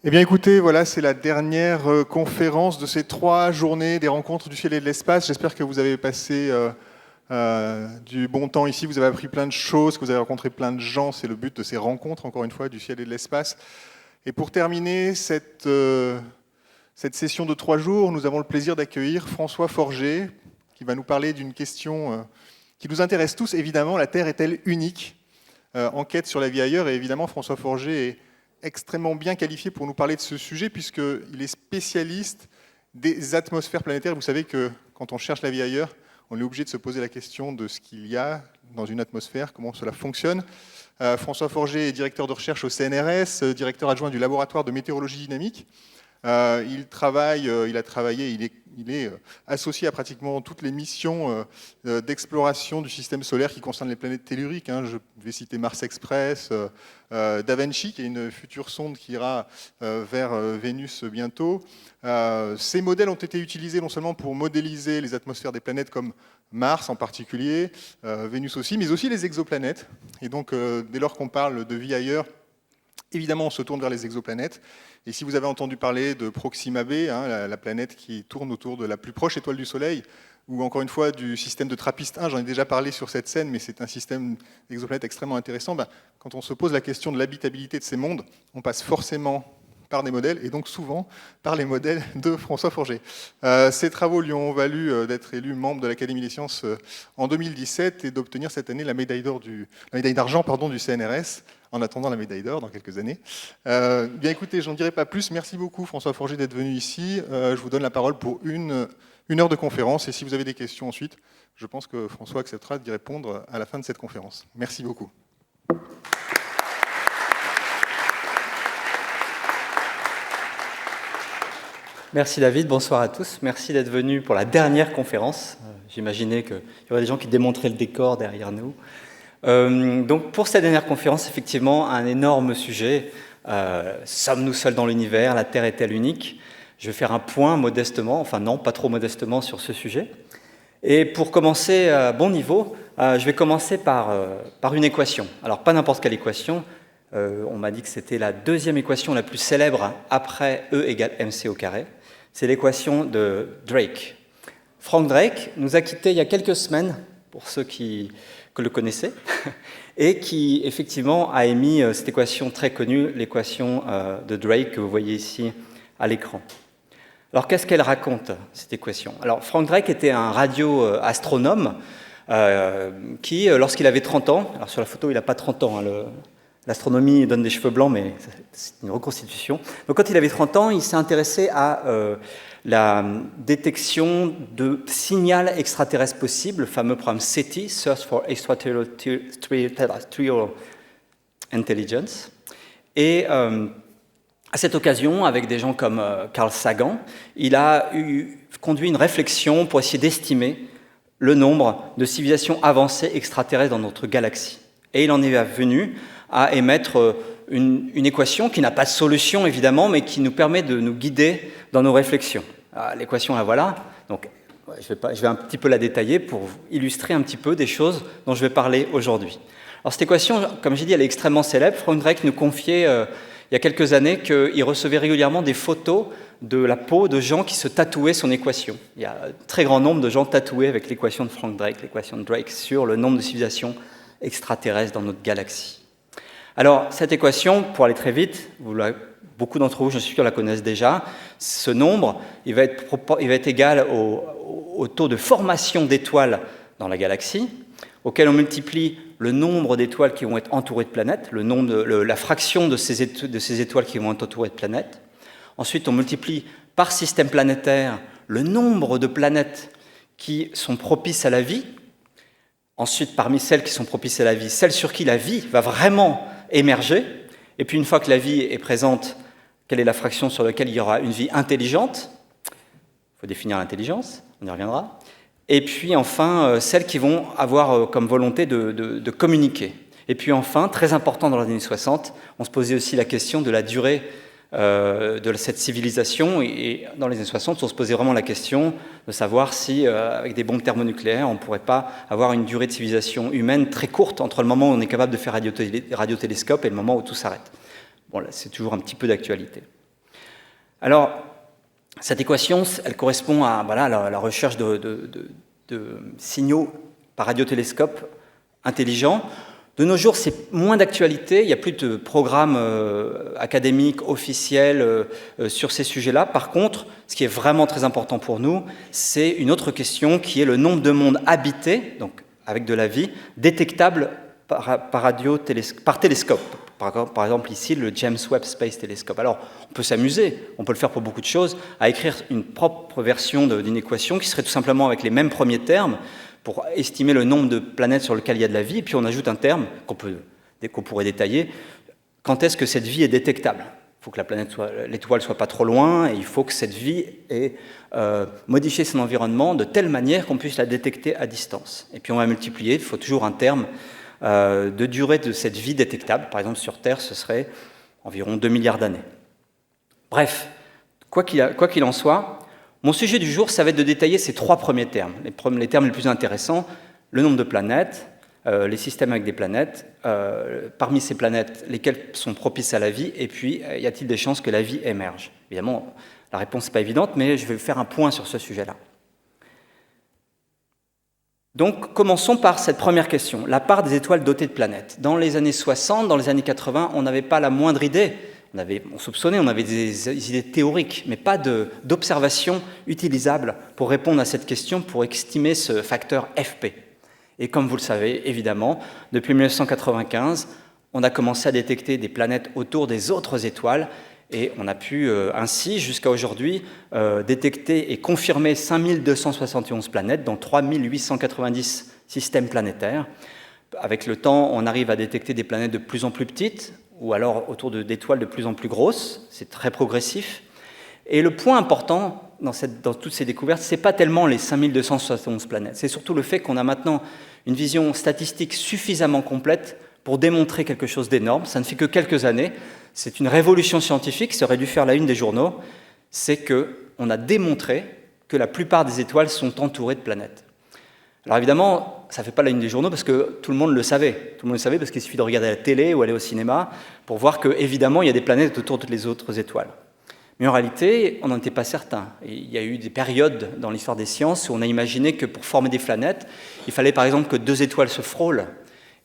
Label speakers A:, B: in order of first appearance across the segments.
A: Eh bien écoutez, voilà, c'est la dernière conférence de ces 3 journées des rencontres du ciel et de l'espace. J'espère que vous avez passé du bon temps ici, vous avez appris plein de choses, que vous avez rencontré plein de gens. C'est le but de ces rencontres, encore une fois, du ciel et de l'espace. Et pour terminer cette session de 3 jours, nous avons le plaisir d'accueillir François Forger, qui va nous parler d'une question qui nous intéresse tous. Évidemment, la Terre est-elle unique? Enquête sur la vie ailleurs, et évidemment, François Forger est extrêmement bien qualifié pour nous parler de ce sujet, puisqu'il est spécialiste des atmosphères planétaires. Vous savez que quand on cherche la vie ailleurs, on est obligé de se poser la question de ce qu'il y a dans une atmosphère, comment cela fonctionne. François Forger est directeur de recherche au CNRS, directeur adjoint du laboratoire de météorologie dynamique. Il est associé à pratiquement toutes les missions d'exploration du système solaire qui concernent les planètes telluriques. Je vais citer Mars Express, Da Vinci, qui est une future sonde qui ira vers Vénus bientôt. Ces modèles ont été utilisés non seulement pour modéliser les atmosphères des planètes comme Mars en particulier, Vénus aussi, mais aussi les exoplanètes. Et donc, dès lors qu'on parle de vie ailleurs, évidemment, on se tourne vers les exoplanètes. Et si vous avez entendu parler de Proxima b, la planète qui tourne autour de la plus proche étoile du Soleil, ou encore une fois du système de TRAPPIST-1, j'en ai déjà parlé sur cette scène, mais c'est un système d'exoplanètes extrêmement intéressant. Quand on se pose la question de l'habitabilité de ces mondes, on passe forcément par des modèles, et donc souvent par les modèles de François Forger. Ces travaux lui ont valu d'être élu membre de l'Académie des sciences en 2017 et d'obtenir cette année la médaille d'argent du CNRS, en attendant la médaille d'or dans quelques années. Bien écoutez, j'en dirai pas plus. Merci beaucoup François Forger d'être venu ici. Je vous donne la parole pour une heure de conférence, et si vous avez des questions ensuite, je pense que François acceptera d'y répondre à la fin de cette conférence. Merci beaucoup.
B: Merci David, bonsoir à tous. Merci d'être venus pour la dernière conférence. J'imaginais qu'il y aurait des gens qui démontraient le décor derrière nous. Donc pour cette dernière conférence, effectivement, un énorme sujet. Sommes-nous seuls dans l'univers? La Terre est-elle unique? Je vais faire un point modestement, enfin non, pas trop modestement sur ce sujet. Et pour commencer à bon niveau, je vais commencer par une équation. Alors pas n'importe quelle équation. On m'a dit que c'était la deuxième équation la plus célèbre après E égale mc au carré. C'est l'équation de Drake. Frank Drake nous a quittés il y a quelques semaines, pour ceux que le connaissaient, et qui effectivement a émis cette équation très connue, l'équation de Drake que vous voyez ici à l'écran. Alors qu'est-ce qu'elle raconte, cette équation? Alors Frank Drake était un radio-astronome qui, lorsqu'il avait 30 ans, alors sur la photo il n'a pas 30 ans, l'astronomie donne des cheveux blancs, mais c'est une reconstitution. Donc, quand il avait 30 ans, il s'est intéressé à la détection de signal extraterrestre possible, le fameux programme SETI, Search for Extraterrestrial Intelligence. Et à cette occasion, avec des gens comme Carl Sagan, il a conduit une réflexion pour essayer d'estimer le nombre de civilisations avancées extraterrestres dans notre galaxie. Et il en est venu à émettre une équation qui n'a pas de solution, évidemment, mais qui nous permet de nous guider dans nos réflexions. L'équation, la voilà. Donc, je vais un petit peu la détailler pour illustrer un petit peu des choses dont je vais parler aujourd'hui. Alors, cette équation, comme j'ai dit, elle est extrêmement célèbre. Frank Drake nous confiait, il y a quelques années, qu'il recevait régulièrement des photos de la peau de gens qui se tatouaient son équation. Il y a un très grand nombre de gens tatoués avec l'équation de Frank Drake, l'équation de Drake sur le nombre de civilisations extraterrestres dans notre galaxie. Alors, cette équation, pour aller très vite, beaucoup d'entre vous, je suis sûr, la connaissent déjà. Ce nombre, il va être égal au taux de formation d'étoiles dans la galaxie, auquel on multiplie le nombre d'étoiles qui vont être entourées de planètes, la fraction de ces étoiles qui vont être entourées de planètes. Ensuite, on multiplie par système planétaire le nombre de planètes qui sont propices à la vie. Ensuite, parmi celles qui sont propices à la vie, celles sur qui la vie va vraiment émerger. Et puis, une fois que la vie est présente, quelle est la fraction sur laquelle il y aura une vie intelligente? Il faut définir l'intelligence, on y reviendra. Et puis, enfin, celles qui vont avoir comme volonté de communiquer. Et puis, enfin, très important dans les années 60, on se posait aussi la question de la durée de cette civilisation, et dans les années 60, on se posait vraiment la question de savoir si, avec des bombes thermonucléaires, on ne pourrait pas avoir une durée de civilisation humaine très courte entre le moment où on est capable de faire radiotélescope et le moment où tout s'arrête. Bon, là, c'est toujours un petit peu d'actualité. Alors, cette équation, elle correspond à la recherche de signaux par radiotélescope intelligents. De nos jours, c'est moins d'actualité, il n'y a plus de programmes académiques officiels sur ces sujets-là. Par contre, ce qui est vraiment très important pour nous, c'est une autre question qui est le nombre de mondes habités, donc avec de la vie, détectables par télescope. Par exemple, ici, le James Webb Space Telescope. Alors, on peut s'amuser, on peut le faire pour beaucoup de choses, à écrire une propre version d'une équation qui serait tout simplement avec les mêmes premiers termes, pour estimer le nombre de planètes sur lesquelles il y a de la vie, et puis on ajoute un terme qu'on pourrait détailler. Quand est-ce que cette vie est détectable ? Il faut que l'étoile soit pas trop loin, et il faut que cette vie ait modifié son environnement de telle manière qu'on puisse la détecter à distance. Et puis on va multiplier, il faut toujours un terme de durée de cette vie détectable. Par exemple, sur Terre, ce serait environ 2 milliards d'années. Bref, quoi qu'il en soit, mon sujet du jour, ça va être de détailler ces 3 premiers termes, les termes les plus intéressants, le nombre de planètes, les systèmes avec des planètes, parmi ces planètes, lesquelles sont propices à la vie, et puis y a-t-il des chances que la vie émerge ? Évidemment, la réponse n'est pas évidente, mais je vais faire un point sur ce sujet-là. Donc, commençons par cette première question, la part des étoiles dotées de planètes. Dans les années 60, dans les années 80, on n'avait pas la moindre idée. On soupçonnait, on avait des idées théoriques, mais pas d'observation utilisable pour répondre à cette question, pour estimer ce facteur FP. Et comme vous le savez, évidemment, depuis 1995, on a commencé à détecter des planètes autour des autres étoiles, et on a pu ainsi, jusqu'à aujourd'hui, détecter et confirmer 5271 planètes, dont 3890 systèmes planétaires. Avec le temps, on arrive à détecter des planètes de plus en plus petites, ou alors autour d'étoiles de plus en plus grosses. C'est très progressif. Et le point important dans toutes ces découvertes, ce n'est pas tellement les 5271 planètes, c'est surtout le fait qu'on a maintenant une vision statistique suffisamment complète pour démontrer quelque chose d'énorme. Ça ne fait que quelques années. C'est une révolution scientifique, ça aurait dû faire la une des journaux. C'est qu'on a démontré que la plupart des étoiles sont entourées de planètes. Alors évidemment, ça ne fait pas la une des journaux parce que tout le monde le savait. Tout le monde le savait parce qu'il suffit de regarder la télé ou aller au cinéma pour voir qu'évidemment, il y a des planètes autour de toutes les autres étoiles. Mais en réalité, on n'en était pas certain. Et il y a eu des périodes dans l'histoire des sciences où on a imaginé que pour former des planètes, il fallait par exemple que 2 étoiles se frôlent.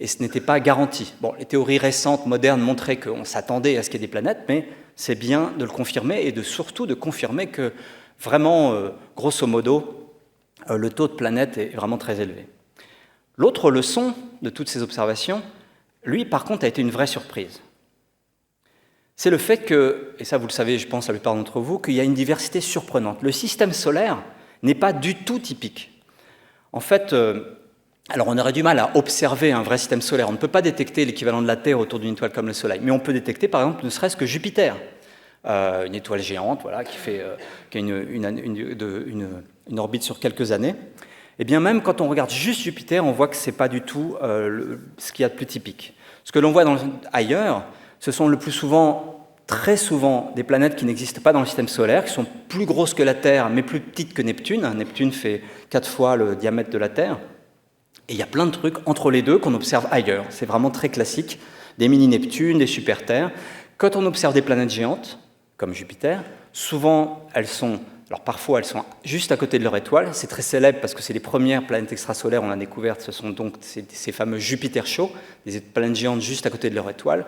B: Et ce n'était pas garanti. Bon, les théories récentes, modernes, montraient qu'on s'attendait à ce qu'il y ait des planètes, mais c'est bien de le confirmer et surtout de confirmer que vraiment, grosso modo, le taux de planètes est vraiment très élevé. L'autre leçon de toutes ces observations, lui, par contre, a été une vraie surprise. C'est le fait que, et ça vous le savez, je pense la plupart d'entre vous, qu'il y a une diversité surprenante. Le système solaire n'est pas du tout typique. En fait, alors on aurait du mal à observer un vrai système solaire. On ne peut pas détecter l'équivalent de la Terre autour d'une étoile comme le Soleil, mais on peut détecter, par exemple, ne serait-ce que Jupiter, une étoile géante, voilà, qui a une orbite sur quelques années. Et bien même quand on regarde juste Jupiter, on voit que ce n'est pas du tout ce qu'il y a de plus typique. Ce que l'on voit ailleurs, ce sont le plus souvent, très souvent, des planètes qui n'existent pas dans le système solaire, qui sont plus grosses que la Terre, mais plus petites que Neptune. Neptune fait 4 fois le diamètre de la Terre. Et il y a plein de trucs entre les deux qu'on observe ailleurs. C'est vraiment très classique, des mini-Neptunes, des super-Terres. Quand on observe des planètes géantes, comme Jupiter, souvent parfois elles sont juste à côté de leur étoile. C'est très célèbre parce que c'est les premières planètes extrasolaires, on l'a découverte, ce sont donc ces fameux Jupiter chauds, des planètes géantes juste à côté de leur étoile.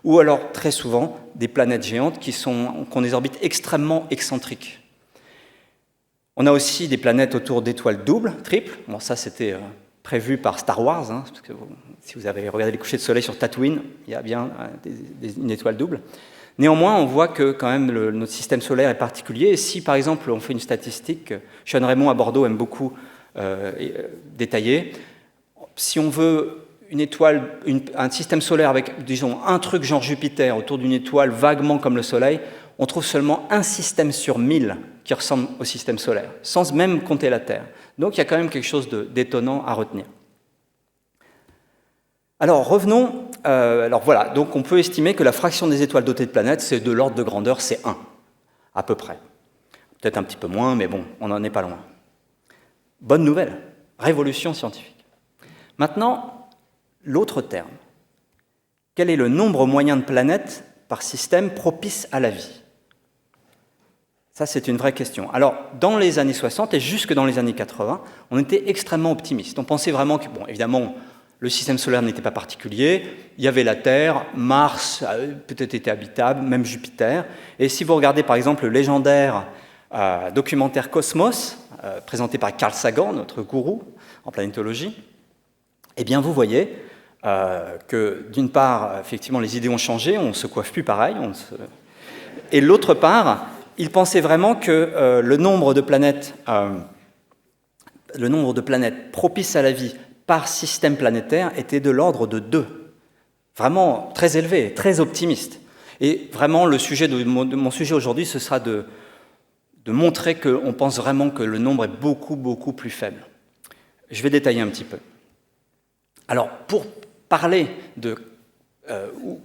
B: Ou alors, très souvent, des planètes géantes qui ont des orbites extrêmement excentriques. On a aussi des planètes autour d'étoiles doubles, triples. Bon, ça, c'était prévu par Star Wars, hein, parce que si vous avez regardé les couchers de soleil sur Tatooine, il y a bien une étoile double. Néanmoins, on voit que quand même notre système solaire est particulier. Et si, par exemple, on fait une statistique, Sean Raymond à Bordeaux aime beaucoup détailler, si on veut un système solaire avec, disons, un truc genre Jupiter autour d'une étoile vaguement comme le Soleil, on trouve seulement un système sur 1000 qui ressemble au système solaire, sans même compter la Terre. Donc il y a quand même quelque chose d'étonnant à retenir. Alors revenons, voilà, donc on peut estimer que la fraction des étoiles dotées de planètes, c'est de l'ordre de grandeur, c'est 1, à peu près. Peut-être un petit peu moins, mais bon, on n'en est pas loin. Bonne nouvelle, révolution scientifique. Maintenant, l'autre terme. Quel est le nombre moyen de planètes par système propice à la vie ? Ça, c'est une vraie question. Alors, dans les années 60 et jusque dans les années 80, on était extrêmement optimiste. On pensait vraiment que, bon, évidemment, le système solaire n'était pas particulier, il y avait la Terre, Mars peut-être était habitable, même Jupiter. Et si vous regardez par exemple le légendaire documentaire Cosmos, présenté par Carl Sagan, notre gourou en planétologie, eh bien vous voyez que d'une part, effectivement, les idées ont changé, on ne se coiffe plus pareil, et d'autre part, il pensait vraiment que le nombre de planètes propices à la vie par système planétaire était de l'ordre de 2. Vraiment très élevé, très optimiste. Et vraiment, le sujet de mon sujet aujourd'hui, ce sera de montrer qu'on pense vraiment que le nombre est beaucoup, beaucoup plus faible. Je vais détailler un petit peu. Alors, pour parler de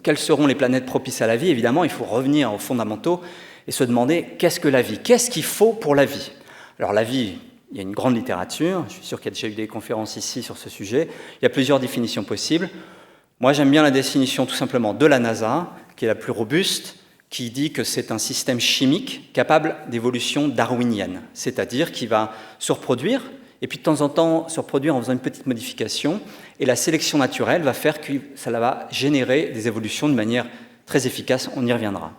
B: quelles seront les planètes propices à la vie, évidemment, il faut revenir aux fondamentaux et se demander qu'est-ce que la vie ? Qu'est-ce qu'il faut pour la vie ? Alors, la vie... Il y a une grande littérature, je suis sûr qu'il y a déjà eu des conférences ici sur ce sujet. Il y a plusieurs définitions possibles. Moi, j'aime bien la définition tout simplement de la NASA, qui est la plus robuste, qui dit que c'est un système chimique capable d'évolution darwinienne, c'est-à-dire qui va se reproduire, et puis de temps en temps se reproduire en faisant une petite modification, et la sélection naturelle va faire que ça va générer des évolutions de manière très efficace, on y reviendra.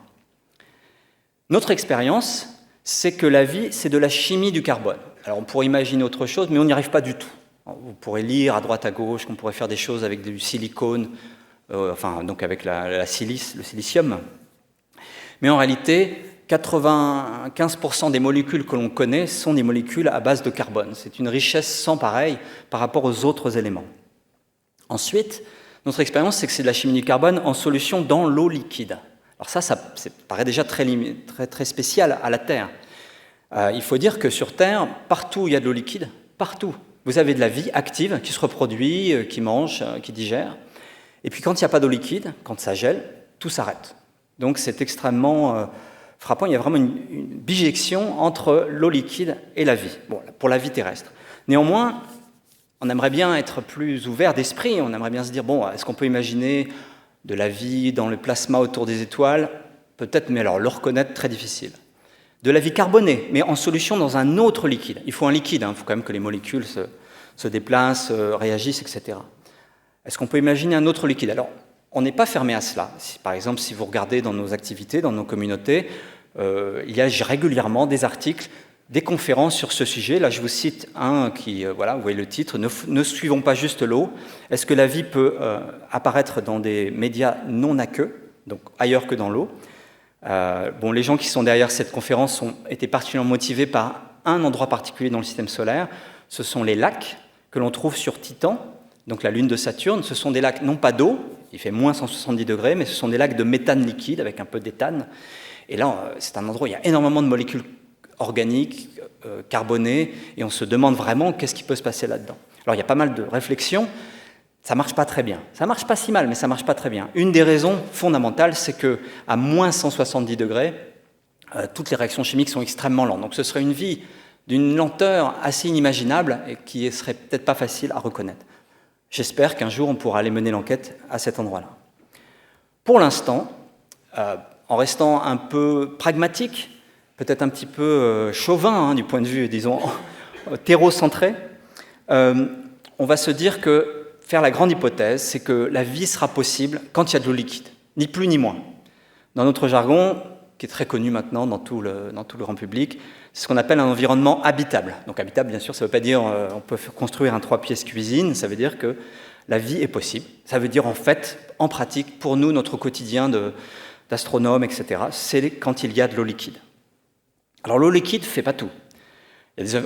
B: Notre expérience, c'est que la vie, c'est de la chimie du carbone. Alors on pourrait imaginer autre chose, mais on n'y arrive pas du tout. Vous pourrez lire à droite à gauche qu'on pourrait faire des choses avec du silicone, donc avec le silicium. Mais en réalité, 95% des molécules que l'on connaît sont des molécules à base de carbone. C'est une richesse sans pareille par rapport aux autres éléments. Ensuite, notre expérience, c'est que c'est de la chimie du carbone en solution dans l'eau liquide. Alors ça paraît déjà très spécial à la Terre. Il faut dire que sur Terre, partout où il y a de l'eau liquide, partout, vous avez de la vie active qui se reproduit, qui mange, qui digère. Et puis quand il n'y a pas d'eau liquide, quand ça gèle, tout s'arrête. Donc c'est extrêmement frappant. Il y a vraiment une bijection entre l'eau liquide et la vie, pour la vie terrestre. Néanmoins, on aimerait bien être plus ouvert d'esprit. On aimerait bien se dire, est-ce qu'on peut imaginer de la vie dans le plasma autour des étoiles ? Peut-être, mais alors le reconnaître, très difficile. De la vie carbonée, mais en solution dans un autre liquide. Il faut un liquide, il faut quand même que les molécules se déplacent, réagissent, etc. Est-ce qu'on peut imaginer un autre liquide ? Alors, on n'est pas fermé à cela. Par exemple, si vous regardez dans nos activités, dans nos communautés, il y a régulièrement des articles, des conférences sur ce sujet. Là, je vous cite un qui, vous voyez le titre, ne suivons pas juste l'eau. Est-ce que la vie peut apparaître dans des médias non aqueux, donc ailleurs que dans l'eau ? Les gens qui sont derrière cette conférence ont été particulièrement motivés par un endroit particulier dans le système solaire. Ce sont les lacs que l'on trouve sur Titan, donc la lune de Saturne. Ce sont des lacs, non pas d'eau, il fait moins 170 degrés, mais ce sont des lacs de méthane liquide avec un peu d'éthane. Et là, c'est un endroit où il y a énormément de molécules organiques, carbonées, et on se demande vraiment qu'est-ce qui peut se passer là-dedans. Alors, il y a pas mal de réflexions. Ça ne marche pas très bien. Ça ne marche pas si mal, mais ça ne marche pas très bien. Une des raisons fondamentales, c'est qu'à moins 170 degrés, toutes les réactions chimiques sont extrêmement lentes. Donc ce serait une vie d'une lenteur assez inimaginable et qui ne serait peut-être pas facile à reconnaître. J'espère qu'un jour, on pourra aller mener l'enquête à cet endroit-là. Pour l'instant, en restant un peu pragmatique, peut-être un petit peu chauvin du point de vue, disons, terreau-centré, on va se dire que faire la grande hypothèse, c'est que la vie sera possible quand il y a de l'eau liquide, ni plus ni moins. Dans notre jargon, qui est très connu maintenant dans tout le grand public, c'est ce qu'on appelle un environnement habitable. Donc habitable, bien sûr, ça ne veut pas dire on peut construire un 3 pièces cuisine, ça veut dire que la vie est possible. Ça veut dire en fait, en pratique, pour nous, notre quotidien d'astronomes, etc., c'est quand il y a de l'eau liquide. Alors l'eau liquide ne fait pas tout.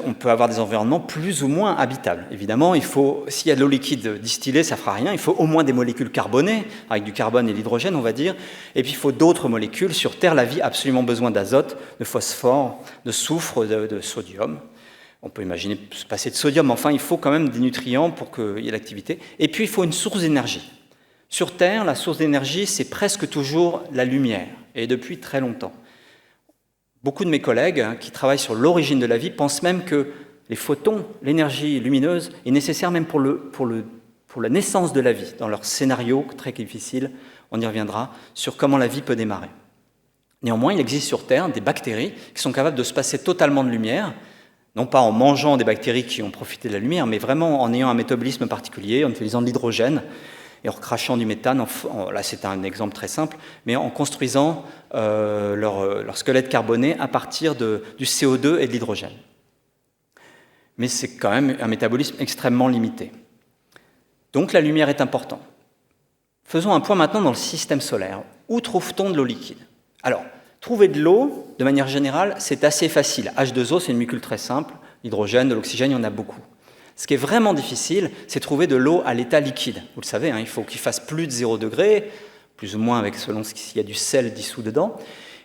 B: On peut avoir des environnements plus ou moins habitables. Évidemment, s'il y a de l'eau liquide distillée, ça ne fera rien. Il faut au moins des molécules carbonées, avec du carbone et l'hydrogène, on va dire. Et puis, il faut d'autres molécules. Sur Terre, la vie a absolument besoin d'azote, de phosphore, de soufre, de sodium. On peut imaginer se passer de sodium. Enfin, il faut quand même des nutriments pour qu'il y ait l'activité. Et puis, il faut une source d'énergie. Sur Terre, la source d'énergie, c'est presque toujours la lumière, et depuis très longtemps. Beaucoup de mes collègues qui travaillent sur l'origine de la vie pensent même que les photons, l'énergie lumineuse, est nécessaire même pour la naissance de la vie, dans leur scénario très difficile, on y reviendra, sur comment la vie peut démarrer. Néanmoins, il existe sur Terre des bactéries qui sont capables de se passer totalement de lumière, non pas en mangeant des bactéries qui ont profité de la lumière, mais vraiment en ayant un métabolisme particulier, en utilisant de l'hydrogène et en recrachant du méthane. Là, c'est un exemple très simple, mais en construisant leur squelette carboné à partir du CO2 et de l'hydrogène. Mais c'est quand même un métabolisme extrêmement limité. Donc la lumière est importante. Faisons un point maintenant dans le système solaire. Où trouve-t-on de l'eau liquide? Alors, trouver de l'eau, de manière générale, c'est assez facile. H2O, c'est une molécule très simple. L'hydrogène, de l'oxygène, il y en a beaucoup. Ce qui est vraiment difficile, c'est trouver de l'eau à l'état liquide. Vous le savez, il faut qu'il fasse plus de 0 degré, plus ou moins selon s'il y a du sel dissous dedans.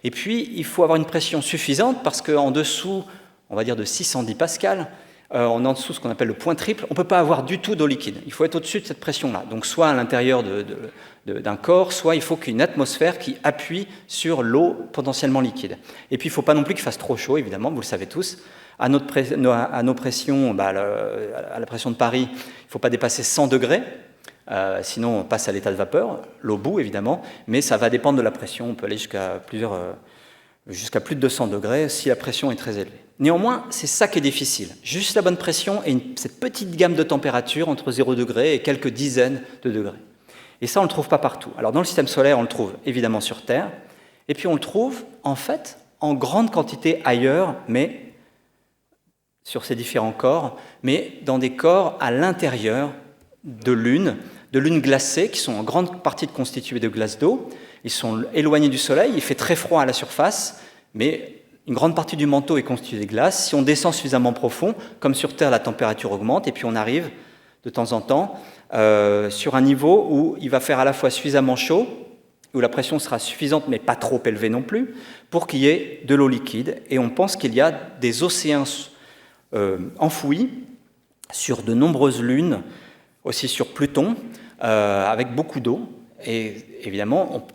B: Et puis, il faut avoir une pression suffisante parce qu'en dessous, on va dire de 610 pascal, on est en dessous de ce qu'on appelle le point triple, on ne peut pas avoir du tout d'eau liquide. Il faut être au-dessus de cette pression-là. Donc soit à l'intérieur d'un corps, soit il faut qu'il y ait une atmosphère qui appuie sur l'eau potentiellement liquide. Et puis il ne faut pas non plus qu'il fasse trop chaud, évidemment, vous le savez tous. À nos pressions, à la pression de Paris, il ne faut pas dépasser 100 degrés, sinon on passe à l'état de vapeur, l'eau bout évidemment, mais ça va dépendre de la pression, on peut aller jusqu'à plus de 200 degrés si la pression est très élevée. Néanmoins, c'est ça qui est difficile. Juste la bonne pression et cette petite gamme de température entre 0 degré et quelques dizaines de degrés. Et ça, on ne le trouve pas partout. Alors dans le système solaire, on le trouve évidemment sur Terre, et puis on le trouve en fait en grande quantité ailleurs, mais sur ces différents corps, mais dans des corps à l'intérieur de lunes glacées qui sont en grande partie constituées de glace d'eau. Ils sont éloignés du soleil, il fait très froid à la surface, mais une grande partie du manteau est constituée de glace. Si on descend suffisamment profond, comme sur Terre, la température augmente, et puis on arrive de temps en temps sur un niveau où il va faire à la fois suffisamment chaud, où la pression sera suffisante, mais pas trop élevée non plus, pour qu'il y ait de l'eau liquide. Et on pense qu'il y a des océans enfouis sur de nombreuses lunes, aussi sur Pluton, avec beaucoup d'eau. Et évidemment,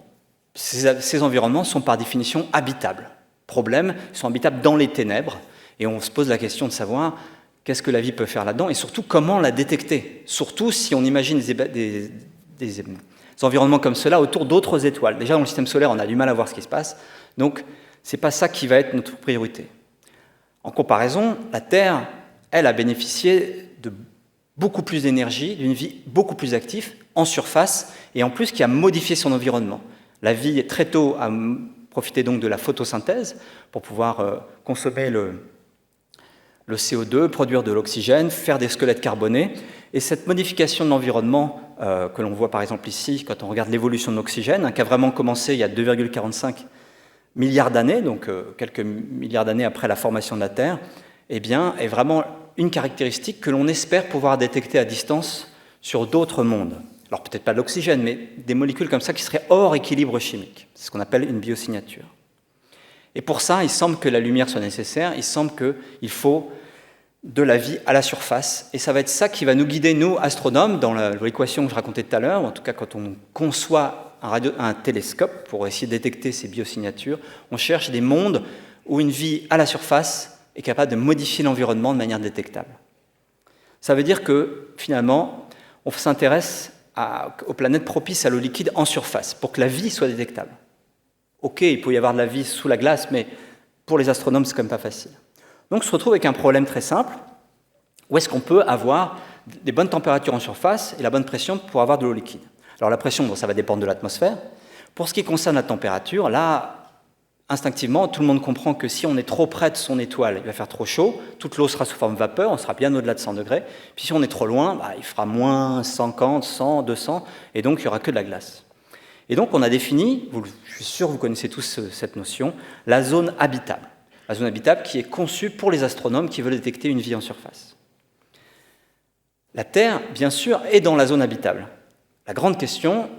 B: ces environnements sont par définition habitables. Problème, ils sont habitables dans les ténèbres, et on se pose la question de savoir qu'est-ce que la vie peut faire là-dedans, et surtout comment la détecter. Surtout si on imagine des environnements comme cela autour d'autres étoiles. Déjà dans le système solaire, on a du mal à voir ce qui se passe, donc c'est pas ça qui va être notre priorité. En comparaison, la Terre, elle, a bénéficié de beaucoup plus d'énergie, d'une vie beaucoup plus active en surface, et en plus qui a modifié son environnement. La vie, très tôt, a profité donc de la photosynthèse pour pouvoir consommer le CO2, produire de l'oxygène, faire des squelettes carbonés. Et cette modification de l'environnement que l'on voit par exemple ici, quand on regarde l'évolution de l'oxygène, qui a vraiment commencé il y a 2,45 milliards d'années, donc quelques milliards d'années après la formation de la Terre, eh bien, est vraiment une caractéristique que l'on espère pouvoir détecter à distance sur d'autres mondes. Alors peut-être pas de l'oxygène, mais des molécules comme ça qui seraient hors équilibre chimique. C'est ce qu'on appelle une biosignature. Et pour ça, il semble que la lumière soit nécessaire, il semble qu'il faut de la vie à la surface. Et ça va être ça qui va nous guider, nous, astronomes, dans l'équation que je racontais tout à l'heure, ou en tout cas quand on conçoit un télescope pour essayer de détecter ces biosignatures, on cherche des mondes où une vie à la surface est capable de modifier l'environnement de manière détectable. Ça veut dire que, finalement, on s'intéresse aux planètes propices à l'eau liquide en surface, pour que la vie soit détectable. Ok, il peut y avoir de la vie sous la glace, mais pour les astronomes, c'est quand même pas facile. Donc on se retrouve avec un problème très simple. Où est-ce qu'on peut avoir des bonnes températures en surface et la bonne pression pour avoir de l'eau liquide? Alors la pression, bon, ça va dépendre de l'atmosphère. Pour ce qui concerne la température, là, instinctivement, tout le monde comprend que si on est trop près de son étoile, il va faire trop chaud, toute l'eau sera sous forme de vapeur, on sera bien au-delà de 100 degrés. Puis si on est trop loin, il fera moins 50, 100, 200, et donc il n'y aura que de la glace. Et donc on a défini, je suis sûr que vous connaissez tous cette notion, la zone habitable. La zone habitable qui est conçue pour les astronomes qui veulent détecter une vie en surface. La Terre, bien sûr, est dans la zone habitable. La grande question,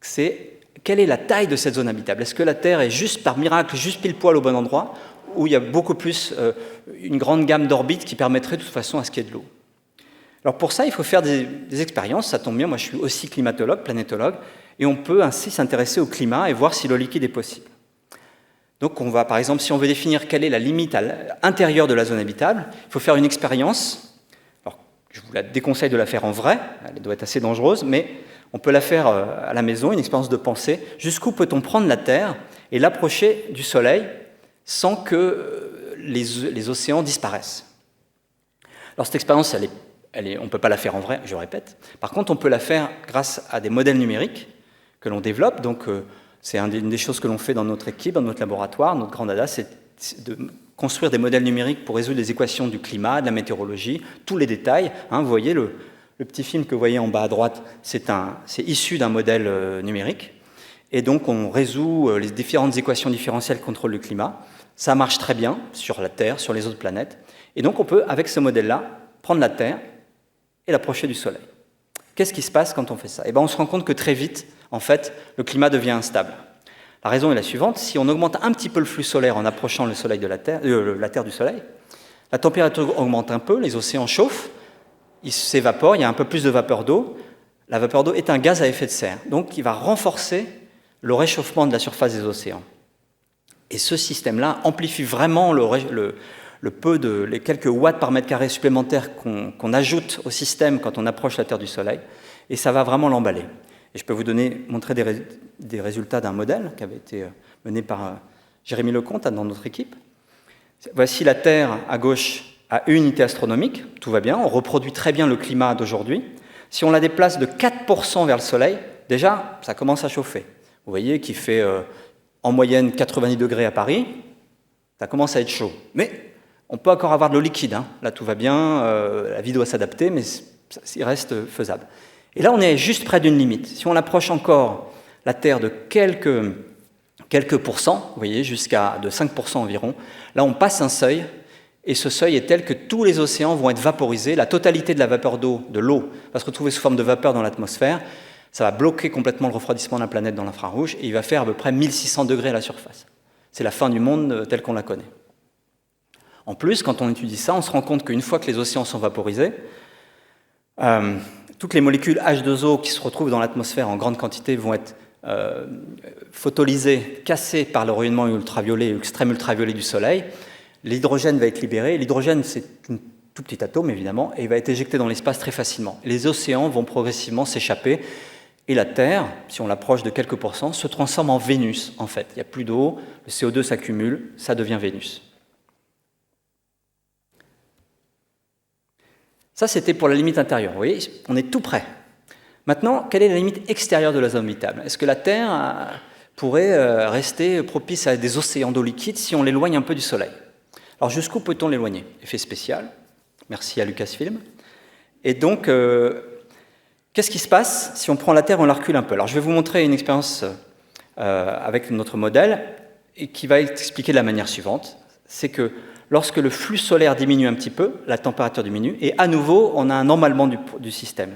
B: c'est quelle est la taille de cette zone habitable? Est-ce que la Terre est juste par miracle, juste pile poil au bon endroit, ou il y a beaucoup plus une grande gamme d'orbites qui permettrait de toute façon à ce qu'il y ait de l'eau? Alors pour ça, il faut faire des expériences, ça tombe bien, moi je suis aussi climatologue, planétologue, et on peut ainsi s'intéresser au climat et voir si l'eau liquide est possible. Donc on va, par exemple, si on veut définir quelle est la limite à l'intérieur de la zone habitable, il faut faire une expérience. Alors, je vous la déconseille de la faire en vrai, elle doit être assez dangereuse, mais on peut la faire à la maison, une expérience de pensée. Jusqu'où peut-on prendre la Terre et l'approcher du Soleil sans que les océans disparaissent. Alors cette expérience, on ne peut pas la faire en vrai, je répète. Par contre, on peut la faire grâce à des modèles numériques que l'on développe. Donc, c'est une des choses que l'on fait dans notre équipe, dans notre laboratoire, notre grand dada, c'est de construire des modèles numériques pour résoudre les équations du climat, de la météorologie, tous les détails. Hein, vous voyez, le petit film que vous voyez en bas à droite, c'est issu d'un modèle numérique. Et donc, on résout les différentes équations différentielles contrôle du climat. Ça marche très bien sur la Terre, sur les autres planètes. Et donc, on peut, avec ce modèle-là, prendre la Terre et l'approcher du Soleil. Qu'est-ce qui se passe quand on fait ça? On se rend compte que très vite, en fait, le climat devient instable. La raison est la suivante, si on augmente un petit peu le flux solaire en approchant le soleil de la Terre du Soleil, la température augmente un peu, les océans chauffent, ils s'évaporent, il y a un peu plus de vapeur d'eau. La vapeur d'eau est un gaz à effet de serre, donc il va renforcer le réchauffement de la surface des océans. Et ce système-là amplifie vraiment les quelques watts par mètre carré supplémentaires qu'on ajoute au système quand on approche la Terre du Soleil, et ça va vraiment l'emballer. Et je peux vous montrer des résultats d'un modèle qui avait été mené par Jérémy Lecomte dans notre équipe. Voici la Terre à gauche à une unité astronomique, tout va bien, on reproduit très bien le climat d'aujourd'hui. Si on la déplace de 4% vers le Soleil, déjà, ça commence à chauffer. Vous voyez qu'il fait en moyenne 90 degrés à Paris, ça commence à être chaud. Mais on peut encore avoir de l'eau liquide, hein. Là tout va bien, la vie doit s'adapter, mais il reste faisable. Et là, on est juste près d'une limite. Si on approche encore la Terre de quelques pourcents, vous voyez, jusqu'à de 5% environ, là, on passe un seuil, et ce seuil est tel que tous les océans vont être vaporisés. La totalité de la vapeur d'eau, de l'eau, va se retrouver sous forme de vapeur dans l'atmosphère. Ça va bloquer complètement le refroidissement de la planète dans l'infrarouge, et il va faire à peu près 1600 degrés à la surface. C'est la fin du monde tel qu'on la connaît. En plus, quand on étudie ça, on se rend compte qu'une fois que les océans sont vaporisés, toutes les molécules H2O qui se retrouvent dans l'atmosphère en grande quantité vont être photolysées, cassées par le rayonnement ultraviolet, l'extrême ultraviolet du Soleil. L'hydrogène va être libéré. L'hydrogène, c'est un tout petit atome, évidemment, et il va être éjecté dans l'espace très facilement. Les océans vont progressivement s'échapper, et la Terre, si on l'approche de quelques pourcents, se transforme en Vénus, en fait. Il n'y a plus d'eau, le CO2 s'accumule, ça devient Vénus. Ça, c'était pour la limite intérieure. Vous voyez, on est tout près. Maintenant, quelle est la limite extérieure de la zone habitable? Est-ce que la Terre pourrait rester propice à des océans d'eau liquide si on l'éloigne un peu du Soleil? Alors, jusqu'où peut-on l'éloigner? Effet spécial. Merci à Lucasfilm. Et donc, qu'est-ce qui se passe si on prend la Terre et on la recule un peu? Alors, je vais vous montrer une expérience avec notre modèle et qui va expliquer de la manière suivante. C'est que lorsque le flux solaire diminue un petit peu, la température diminue, et à nouveau, on a un emballement du système.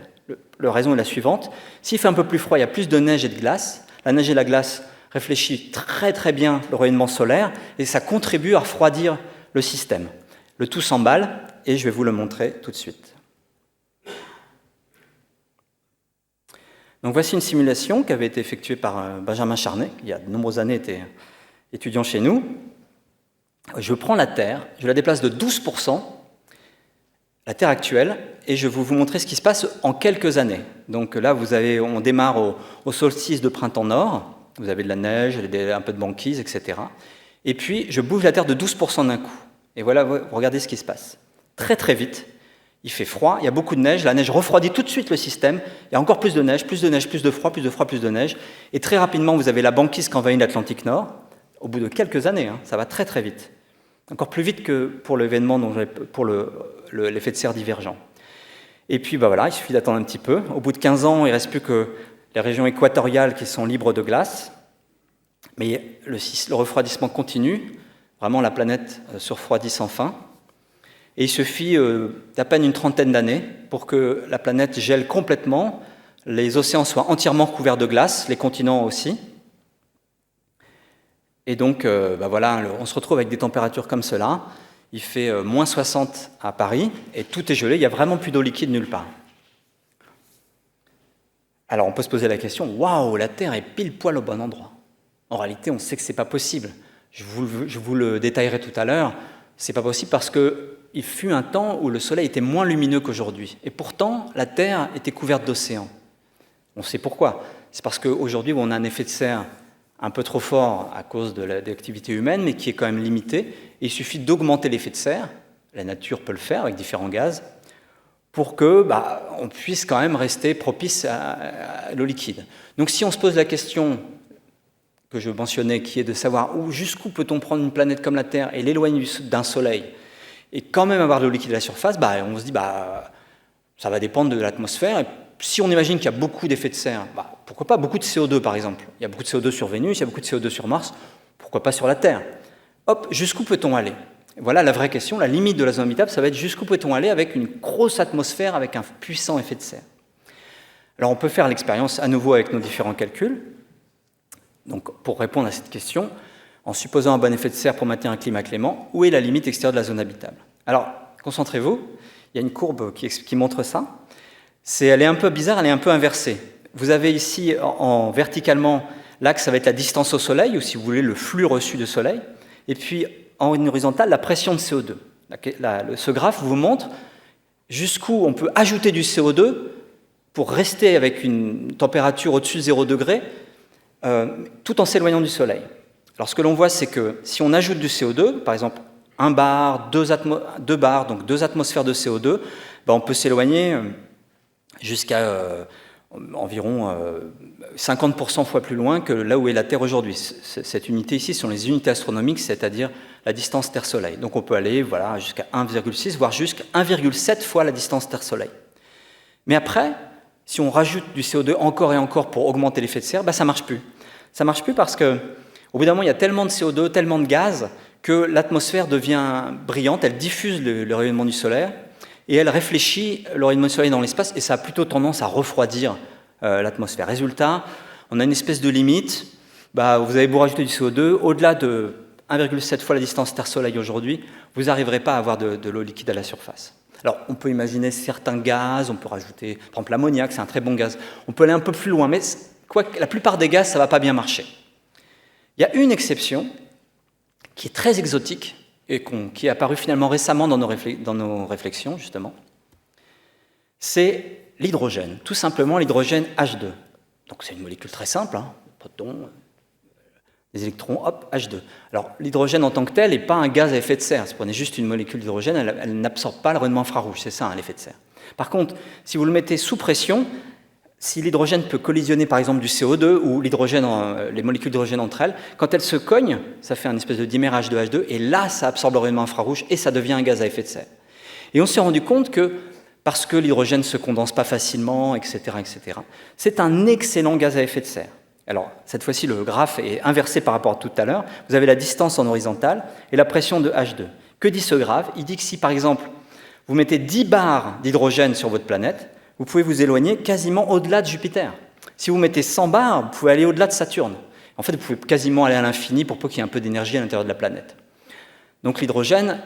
B: La raison est la suivante. S'il fait un peu plus froid, il y a plus de neige et de glace. La neige et la glace réfléchissent très très bien le rayonnement solaire, et ça contribue à refroidir le système. Le tout s'emballe, et je vais vous le montrer tout de suite. Donc voici une simulation qui avait été effectuée par Benjamin Charnet, qui il y a de nombreuses années était étudiant chez nous. Je prends la Terre, je la déplace de 12%, la Terre actuelle, et je vais vous montrer ce qui se passe en quelques années. Donc là, on démarre au solstice de printemps nord, vous avez de la neige, un peu de banquise, etc. Et puis, je bouge la Terre de 12% d'un coup. Et voilà, regardez ce qui se passe. Très très vite, il fait froid, il y a beaucoup de neige, la neige refroidit tout de suite le système, il y a encore plus de neige, plus de froid, plus de froid, plus de neige, et très rapidement, vous avez la banquise qui envahit l'Atlantique Nord, au bout de quelques années, hein, ça va très très vite. Encore plus vite que pour l'événement, pour l'effet de serre divergent. Et puis voilà, il suffit d'attendre un petit peu. Au bout de 15 ans, il ne reste plus que les régions équatoriales qui sont libres de glace. Mais le refroidissement continue. Vraiment, la planète se refroidit sans fin. Et il suffit d'à peine une trentaine d'années pour que la planète gèle complètement, les océans soient entièrement couverts de glace, les continents aussi. Et donc, voilà, on se retrouve avec des températures comme cela. Il fait moins 60 à Paris, et tout est gelé, il n'y a vraiment plus d'eau liquide nulle part. Alors, on peut se poser la question, waouh, la Terre est pile poil au bon endroit. En réalité, on sait que ce n'est pas possible. Je vous le détaillerai tout à l'heure. Ce n'est pas possible parce qu'il fut un temps où le Soleil était moins lumineux qu'aujourd'hui. Et pourtant, la Terre était couverte d'océans. On sait pourquoi. C'est parce qu'aujourd'hui, on a un effet de serre un peu trop fort à cause de l'activité humaine, mais qui est quand même limité. Et il suffit d'augmenter l'effet de serre, la nature peut le faire avec différents gaz, pour que on puisse quand même rester propice à l'eau liquide. Donc si on se pose la question que je mentionnais, qui est de savoir jusqu'où peut-on prendre une planète comme la Terre et l'éloigner d'un Soleil, et quand même avoir de l'eau liquide à la surface, on se dit ça va dépendre de l'atmosphère. Et si on imagine qu'il y a beaucoup d'effets de serre, pourquoi pas beaucoup de CO2 par exemple. Il y a beaucoup de CO2 sur Vénus, il y a beaucoup de CO2 sur Mars, pourquoi pas sur la Terre? Hop, jusqu'où peut-on aller? Voilà la vraie question, la limite de la zone habitable, ça va être jusqu'où peut-on aller avec une grosse atmosphère, avec un puissant effet de serre. Alors on peut faire l'expérience à nouveau avec nos différents calculs. Donc pour répondre à cette question, en supposant un bon effet de serre pour maintenir un climat clément, où est la limite extérieure de la zone habitable? Alors concentrez-vous, il y a une courbe qui montre ça. Elle est un peu bizarre, elle est un peu inversée. Vous avez ici verticalement, l'axe ça va être la distance au Soleil, ou si vous voulez le flux reçu de Soleil, et puis en horizontale, la pression de CO2. Ce graphe vous montre jusqu'où on peut ajouter du CO2 pour rester avec une température au-dessus de 0 degré, tout en s'éloignant du Soleil. Alors ce que l'on voit, c'est que si on ajoute du CO2, par exemple 1 bar, 2 bars, donc 2 atmosphères de CO2, on peut s'éloigner jusqu'à environ 50% fois plus loin que là où est la Terre aujourd'hui. Cette unité ici sont les unités astronomiques, c'est-à-dire la distance Terre-Soleil. Donc on peut aller jusqu'à 1,6, voire jusqu'à 1,7 fois la distance Terre-Soleil. Mais après, si on rajoute du CO2 encore et encore pour augmenter l'effet de serre, ça ne marche plus. Ça ne marche plus parce qu'au bout d'un moment, il y a tellement de CO2, tellement de gaz, que l'atmosphère devient brillante, elle diffuse le rayonnement du Soleil, et elle réfléchit le rayonnement du Soleil dans l'espace, et ça a plutôt tendance à refroidir l'atmosphère. Résultat, on a une espèce de limite. Vous avez beau rajouter du CO2, au-delà de 1,7 fois la distance Terre-Soleil aujourd'hui, vous n'arriverez pas à avoir de l'eau liquide à la surface. Alors, on peut imaginer certains gaz, on peut rajouter, par exemple, l'ammoniac, c'est un très bon gaz. On peut aller un peu plus loin, mais la plupart des gaz, ça ne va pas bien marcher. Il y a une exception qui est très exotique et qui est apparue finalement récemment dans nos réflexions, justement. C'est l'hydrogène, tout simplement l'hydrogène H2. Donc c'est une molécule très simple, proton, des électrons, hop, H2. Alors l'hydrogène en tant que tel n'est pas un gaz à effet de serre. Si vous prenez juste une molécule d'hydrogène, elle n'absorbe pas le rayonnement infrarouge, c'est ça l'effet de serre. Par contre, si vous le mettez sous pression, si l'hydrogène peut collisionner par exemple du CO2 ou les molécules d'hydrogène entre elles, quand elles se cognent, ça fait un espèce de dimère H2H2, et là ça absorbe le rayonnement infrarouge et ça devient un gaz à effet de serre. Et on s'est rendu compte que, parce que l'hydrogène ne se condense pas facilement, etc., c'est un excellent gaz à effet de serre. Alors, cette fois-ci, le graphe est inversé par rapport à tout à l'heure. Vous avez la distance en horizontale et la pression de H2. Que dit ce graphe? Il dit que si, par exemple, vous mettez 10 bars d'hydrogène sur votre planète, vous pouvez vous éloigner quasiment au-delà de Jupiter. Si vous mettez 100 bars, vous pouvez aller au-delà de Saturne. En fait, vous pouvez quasiment aller à l'infini pour peu qu'il y ait un peu d'énergie à l'intérieur de la planète. Donc l'hydrogène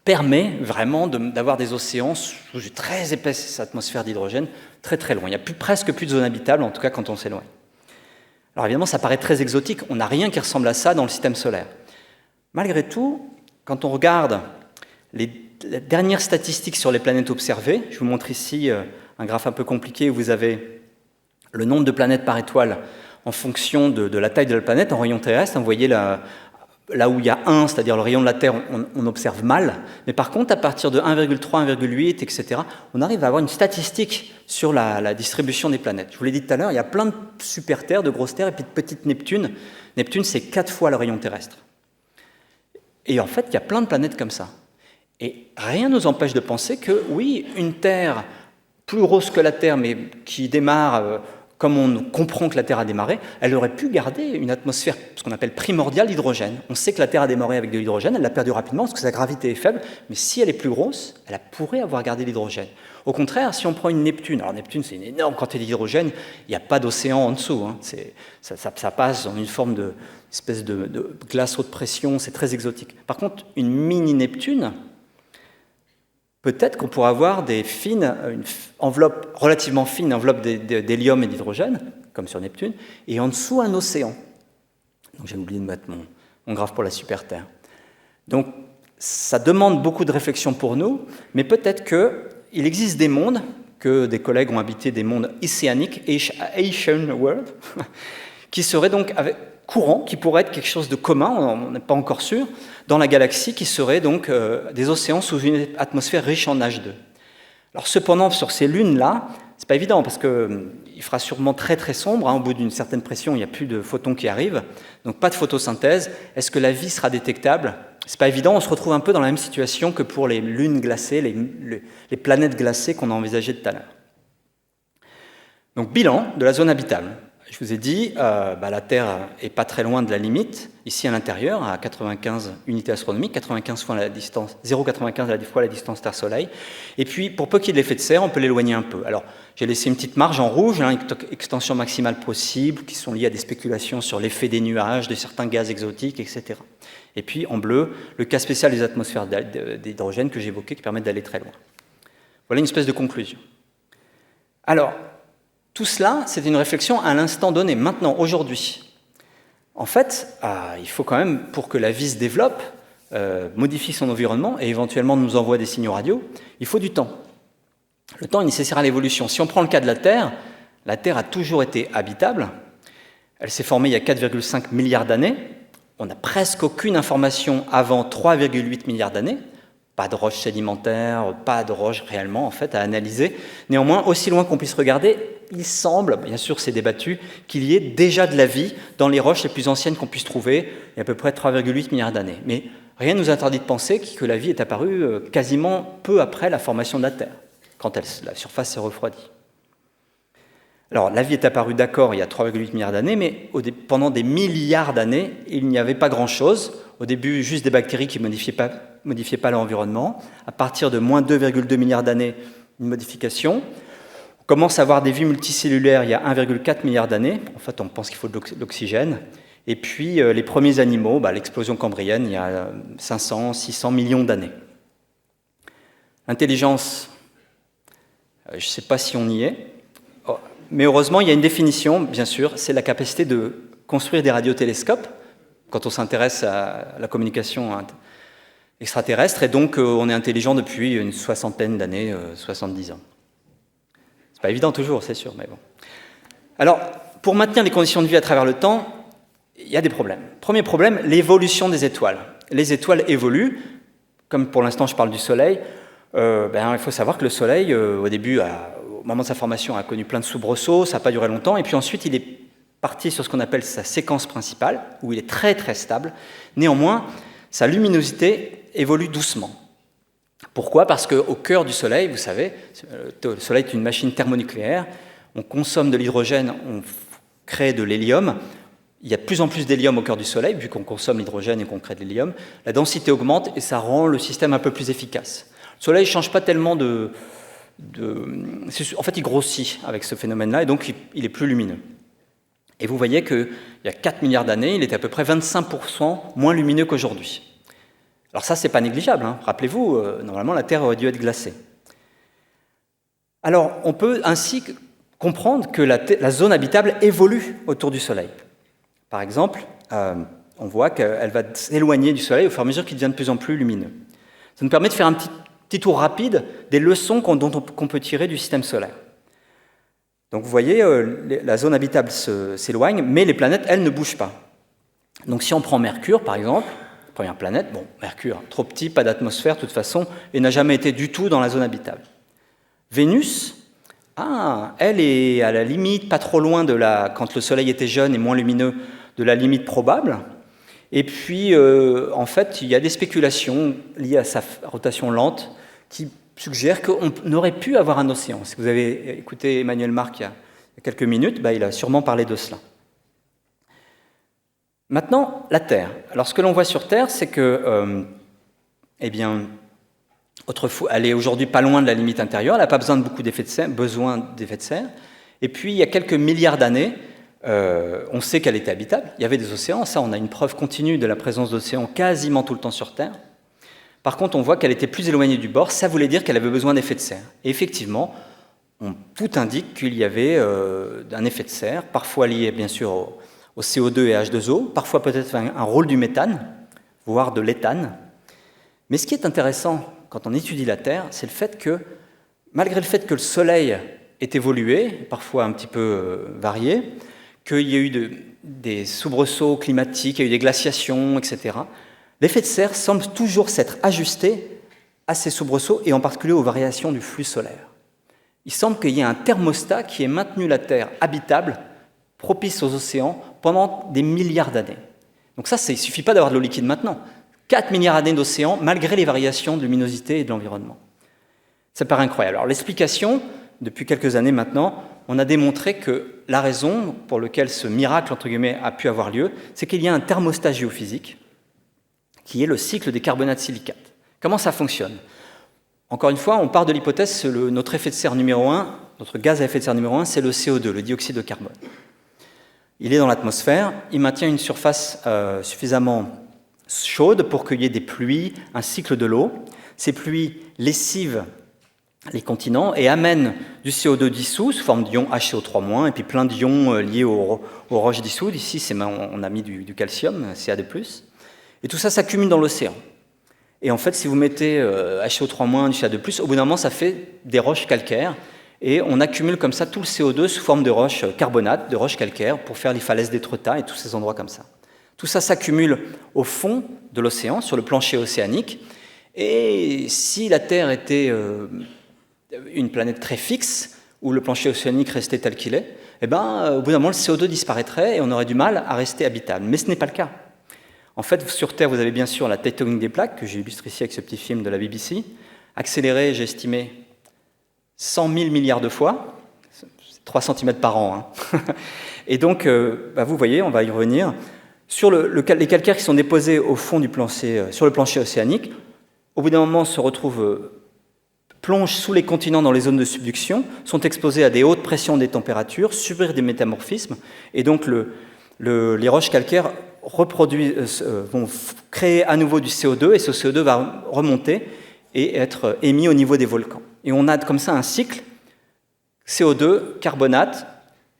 B: permet vraiment d'avoir des océans sous une très épaisse atmosphère d'hydrogène, très très loin. Il n'y a presque plus de zone habitable, en tout cas quand on s'éloigne. Alors évidemment, ça paraît très exotique, on n'a rien qui ressemble à ça dans le système solaire. Malgré tout, quand on regarde les dernières statistiques sur les planètes observées, je vous montre ici un graphe un peu compliqué où vous avez le nombre de planètes par étoile en fonction de la taille de la planète en rayon terrestre. Vous voyez là où il y a 1, c'est-à-dire le rayon de la Terre, on observe mal. Mais par contre, à partir de 1,3, 1,8, etc., on arrive à avoir une statistique sur la distribution des planètes. Je vous l'ai dit tout à l'heure, il y a plein de super-terres, de grosses terres, et puis de petites Neptunes. Neptune, c'est 4 fois le rayon terrestre. Et en fait, il y a plein de planètes comme ça. Et rien ne nous empêche de penser que, oui, une Terre plus grosse que la Terre, mais qui démarre comme on comprend que la Terre a démarré, elle aurait pu garder une atmosphère, ce qu'on appelle primordiale d'hydrogène. On sait que la Terre a démarré avec de l'hydrogène, elle l'a perdu rapidement parce que sa gravité est faible, mais si elle est plus grosse, elle pourrait avoir gardé l'hydrogène. Au contraire, si on prend une Neptune, alors Neptune c'est une énorme quantité d'hydrogène, il n'y a pas d'océan en dessous, ça passe dans une forme d'espèce de glace haute pression, c'est très exotique. Par contre, une mini-Neptune, peut-être qu'on pourra avoir une enveloppe relativement fine, enveloppe d'hélium et d'hydrogène, comme sur Neptune, et en dessous un océan. Donc j'ai oublié de mettre mon graphe pour la super-Terre. Donc ça demande beaucoup de réflexion pour nous, mais peut-être qu'il existe des mondes, que des collègues ont habité des mondes océaniques, Ocean World, qui serait donc courant, qui pourrait être quelque chose de commun, on n'est pas encore sûr, dans la galaxie, qui serait donc des océans sous une atmosphère riche en H2. Alors cependant, sur ces lunes-là, c'est pas évident, parce qu'il fera sûrement très très sombre, au bout d'une certaine pression, il n'y a plus de photons qui arrivent, donc pas de photosynthèse. Est-ce que la vie sera détectable? C'est pas évident, on se retrouve un peu dans la même situation que pour les lunes glacées, les planètes glacées qu'on a envisagées tout à l'heure. Donc bilan de la zone habitable. Je vous ai dit, la Terre est pas très loin de la limite, ici à l'intérieur, à 95 unités astronomiques, 95 fois la distance, 0,95 fois la distance Terre-Soleil. Et puis, pour peu qu'il y ait de l'effet de serre, on peut l'éloigner un peu. Alors, j'ai laissé une petite marge en rouge, extension maximale possible, qui sont liées à des spéculations sur l'effet des nuages, de certains gaz exotiques, etc. Et puis, en bleu, le cas spécial des atmosphères d'hydrogène que j'évoquais, qui permettent d'aller très loin. Voilà une espèce de conclusion. Alors, tout cela, c'est une réflexion à l'instant donné, maintenant, aujourd'hui. En fait, il faut quand même, pour que la vie se développe, modifie son environnement et éventuellement nous envoie des signaux radio, il faut du temps. Le temps est nécessaire à l'évolution. Si on prend le cas de la Terre a toujours été habitable. Elle s'est formée il y a 4,5 milliards d'années. On n'a presque aucune information avant 3,8 milliards d'années. Pas de roches sédimentaires, pas de roches réellement en fait à analyser. Néanmoins, aussi loin qu'on puisse regarder, il semble, bien sûr c'est débattu, qu'il y ait déjà de la vie dans les roches les plus anciennes qu'on puisse trouver, il y a à peu près 3,8 milliards d'années. Mais rien ne nous interdit de penser que la vie est apparue quasiment peu après la formation de la Terre, quand la surface s'est refroidie. Alors la vie est apparue d'accord il y a 3,8 milliards d'années, mais pendant des milliards d'années, il n'y avait pas grand-chose. Au début, juste des bactéries qui ne modifiaient pas l'environnement. À partir de moins 2,2 milliards d'années, une modification. On commence à avoir des vies multicellulaires il y a 1,4 milliard d'années. En fait, on pense qu'il faut de l'oxygène. Et puis, les premiers animaux, l'explosion cambrienne, il y a 500, 600 millions d'années. L'intelligence, je ne sais pas si on y est. Mais heureusement, il y a une définition, bien sûr, c'est la capacité de construire des radiotélescopes quand on s'intéresse à la communication extraterrestre. Et donc, on est intelligent depuis une soixantaine d'années, 70 ans. C'est pas évident toujours, c'est sûr, mais bon. Alors, pour maintenir les conditions de vie à travers le temps, il y a des problèmes. Premier problème, l'évolution des étoiles. Les étoiles évoluent, comme pour l'instant je parle du Soleil. Il faut savoir que le Soleil, au début, au moment de sa formation, a connu plein de soubresauts, ça n'a pas duré longtemps, et puis ensuite il est parti sur ce qu'on appelle sa séquence principale, où il est très très stable. Néanmoins, sa luminosité évolue doucement. Pourquoi? Parce qu'au cœur du Soleil, vous savez, le Soleil est une machine thermonucléaire, on consomme de l'hydrogène, on crée de l'hélium. Il y a de plus en plus d'hélium au cœur du Soleil, vu qu'on consomme l'hydrogène et qu'on crée de l'hélium. La densité augmente et ça rend le système un peu plus efficace. Le Soleil ne change pas tellement en fait, il grossit avec ce phénomène-là et donc il est plus lumineux. Et vous voyez qu'il y a 4 milliards d'années, il était à peu près 25% moins lumineux qu'aujourd'hui. Alors ça, c'est pas négligeable. Rappelez-vous, normalement, la Terre aurait dû être glacée. Alors, on peut ainsi comprendre que la zone habitable évolue autour du Soleil. Par exemple, on voit qu'elle va s'éloigner du Soleil au fur et à mesure qu'il devient de plus en plus lumineux. Ça nous permet de faire un petit tour rapide des leçons qu'on peut tirer du système solaire. Donc vous voyez, la zone habitable s'éloigne, mais les planètes, elles, ne bougent pas. Donc si on prend Mercure, par exemple, première planète, Mercure, trop petit, pas d'atmosphère de toute façon, et n'a jamais été du tout dans la zone habitable. Vénus, elle est à la limite, pas trop loin quand le Soleil était jeune et moins lumineux, de la limite probable. Et puis, en fait, il y a des spéculations liées à sa rotation lente qui suggèrent qu'on aurait pu avoir un océan. Si vous avez écouté Emmanuel Marc il y a quelques minutes, il a sûrement parlé de cela. Maintenant, la Terre. Alors, ce que l'on voit sur Terre, c'est que, autrefois, elle est aujourd'hui pas loin de la limite intérieure, elle n'a pas besoin de beaucoup d'effets de serre. Et puis, il y a quelques milliards d'années, on sait qu'elle était habitable. Il y avait des océans, ça, on a une preuve continue de la présence d'océans quasiment tout le temps sur Terre. Par contre, on voit qu'elle était plus éloignée du bord, ça voulait dire qu'elle avait besoin d'effets de serre. Et effectivement, tout indique qu'il y avait un effet de serre, parfois lié bien sûr au CO2 et H2O, parfois peut-être un rôle du méthane, voire de l'éthane. Mais ce qui est intéressant quand on étudie la Terre, c'est le fait que, malgré le fait que le Soleil ait évolué, parfois un petit peu varié, qu'il y a eu des soubresauts climatiques, il y a eu des glaciations, etc., l'effet de serre semble toujours s'être ajusté à ces soubresauts et en particulier aux variations du flux solaire. Il semble qu'il y ait un thermostat qui ait maintenu la Terre habitable, propice aux océans, pendant des milliards d'années. Donc ça, il ne suffit pas d'avoir de l'eau liquide maintenant. 4 milliards d'années d'océan, malgré les variations de luminosité et de l'environnement. Ça paraît incroyable. Alors l'explication, depuis quelques années maintenant, on a démontré que la raison pour laquelle ce miracle, entre guillemets, a pu avoir lieu, c'est qu'il y a un thermostat géophysique qui est le cycle des carbonates silicates. Comment ça fonctionne ? Encore une fois, on part de l'hypothèse que notre effet de serre numéro 1, notre gaz à effet de serre numéro 1, c'est le CO2, le dioxyde de carbone. Il est dans l'atmosphère, il maintient une surface suffisamment chaude pour qu'il y ait des pluies, un cycle de l'eau. Ces pluies lessivent les continents et amènent du CO2 dissous sous forme d'ions HCO3-, et puis plein d'ions liés aux roches dissoutes. Ici, on a mis du calcium, Ca2+. Et tout ça s'accumule dans l'océan. Et en fait, si vous mettez HCO3-, du Ca2+, au bout d'un moment, ça fait des roches calcaires. Et on accumule comme ça tout le CO2 sous forme de roches carbonates, de roches calcaires, pour faire les falaises d'Étretat et tous ces endroits comme ça. Tout ça s'accumule au fond de l'océan, sur le plancher océanique. Et si la Terre était une planète très fixe, où le plancher océanique restait tel qu'il est, au bout d'un moment, le CO2 disparaîtrait et on aurait du mal à rester habitable. Mais ce n'est pas le cas. En fait, sur Terre, vous avez bien sûr la tectonique des plaques, que j'ai illustré ici avec ce petit film de la BBC, accélérée, j'ai estimé, 100 000 milliards de fois, 3 cm par an. Hein. Et donc, vous voyez, on va y revenir. Sur les calcaires qui sont déposés au fond du plancher, sur le plancher océanique, au bout d'un moment, se retrouvent, plongent sous les continents dans les zones de subduction, sont exposés à des hautes pressions des températures, subir des métamorphismes, et donc les roches calcaires vont créer à nouveau du CO2, et ce CO2 va remonter et être émis au niveau des volcans. Et on a comme ça un cycle CO2, carbonate,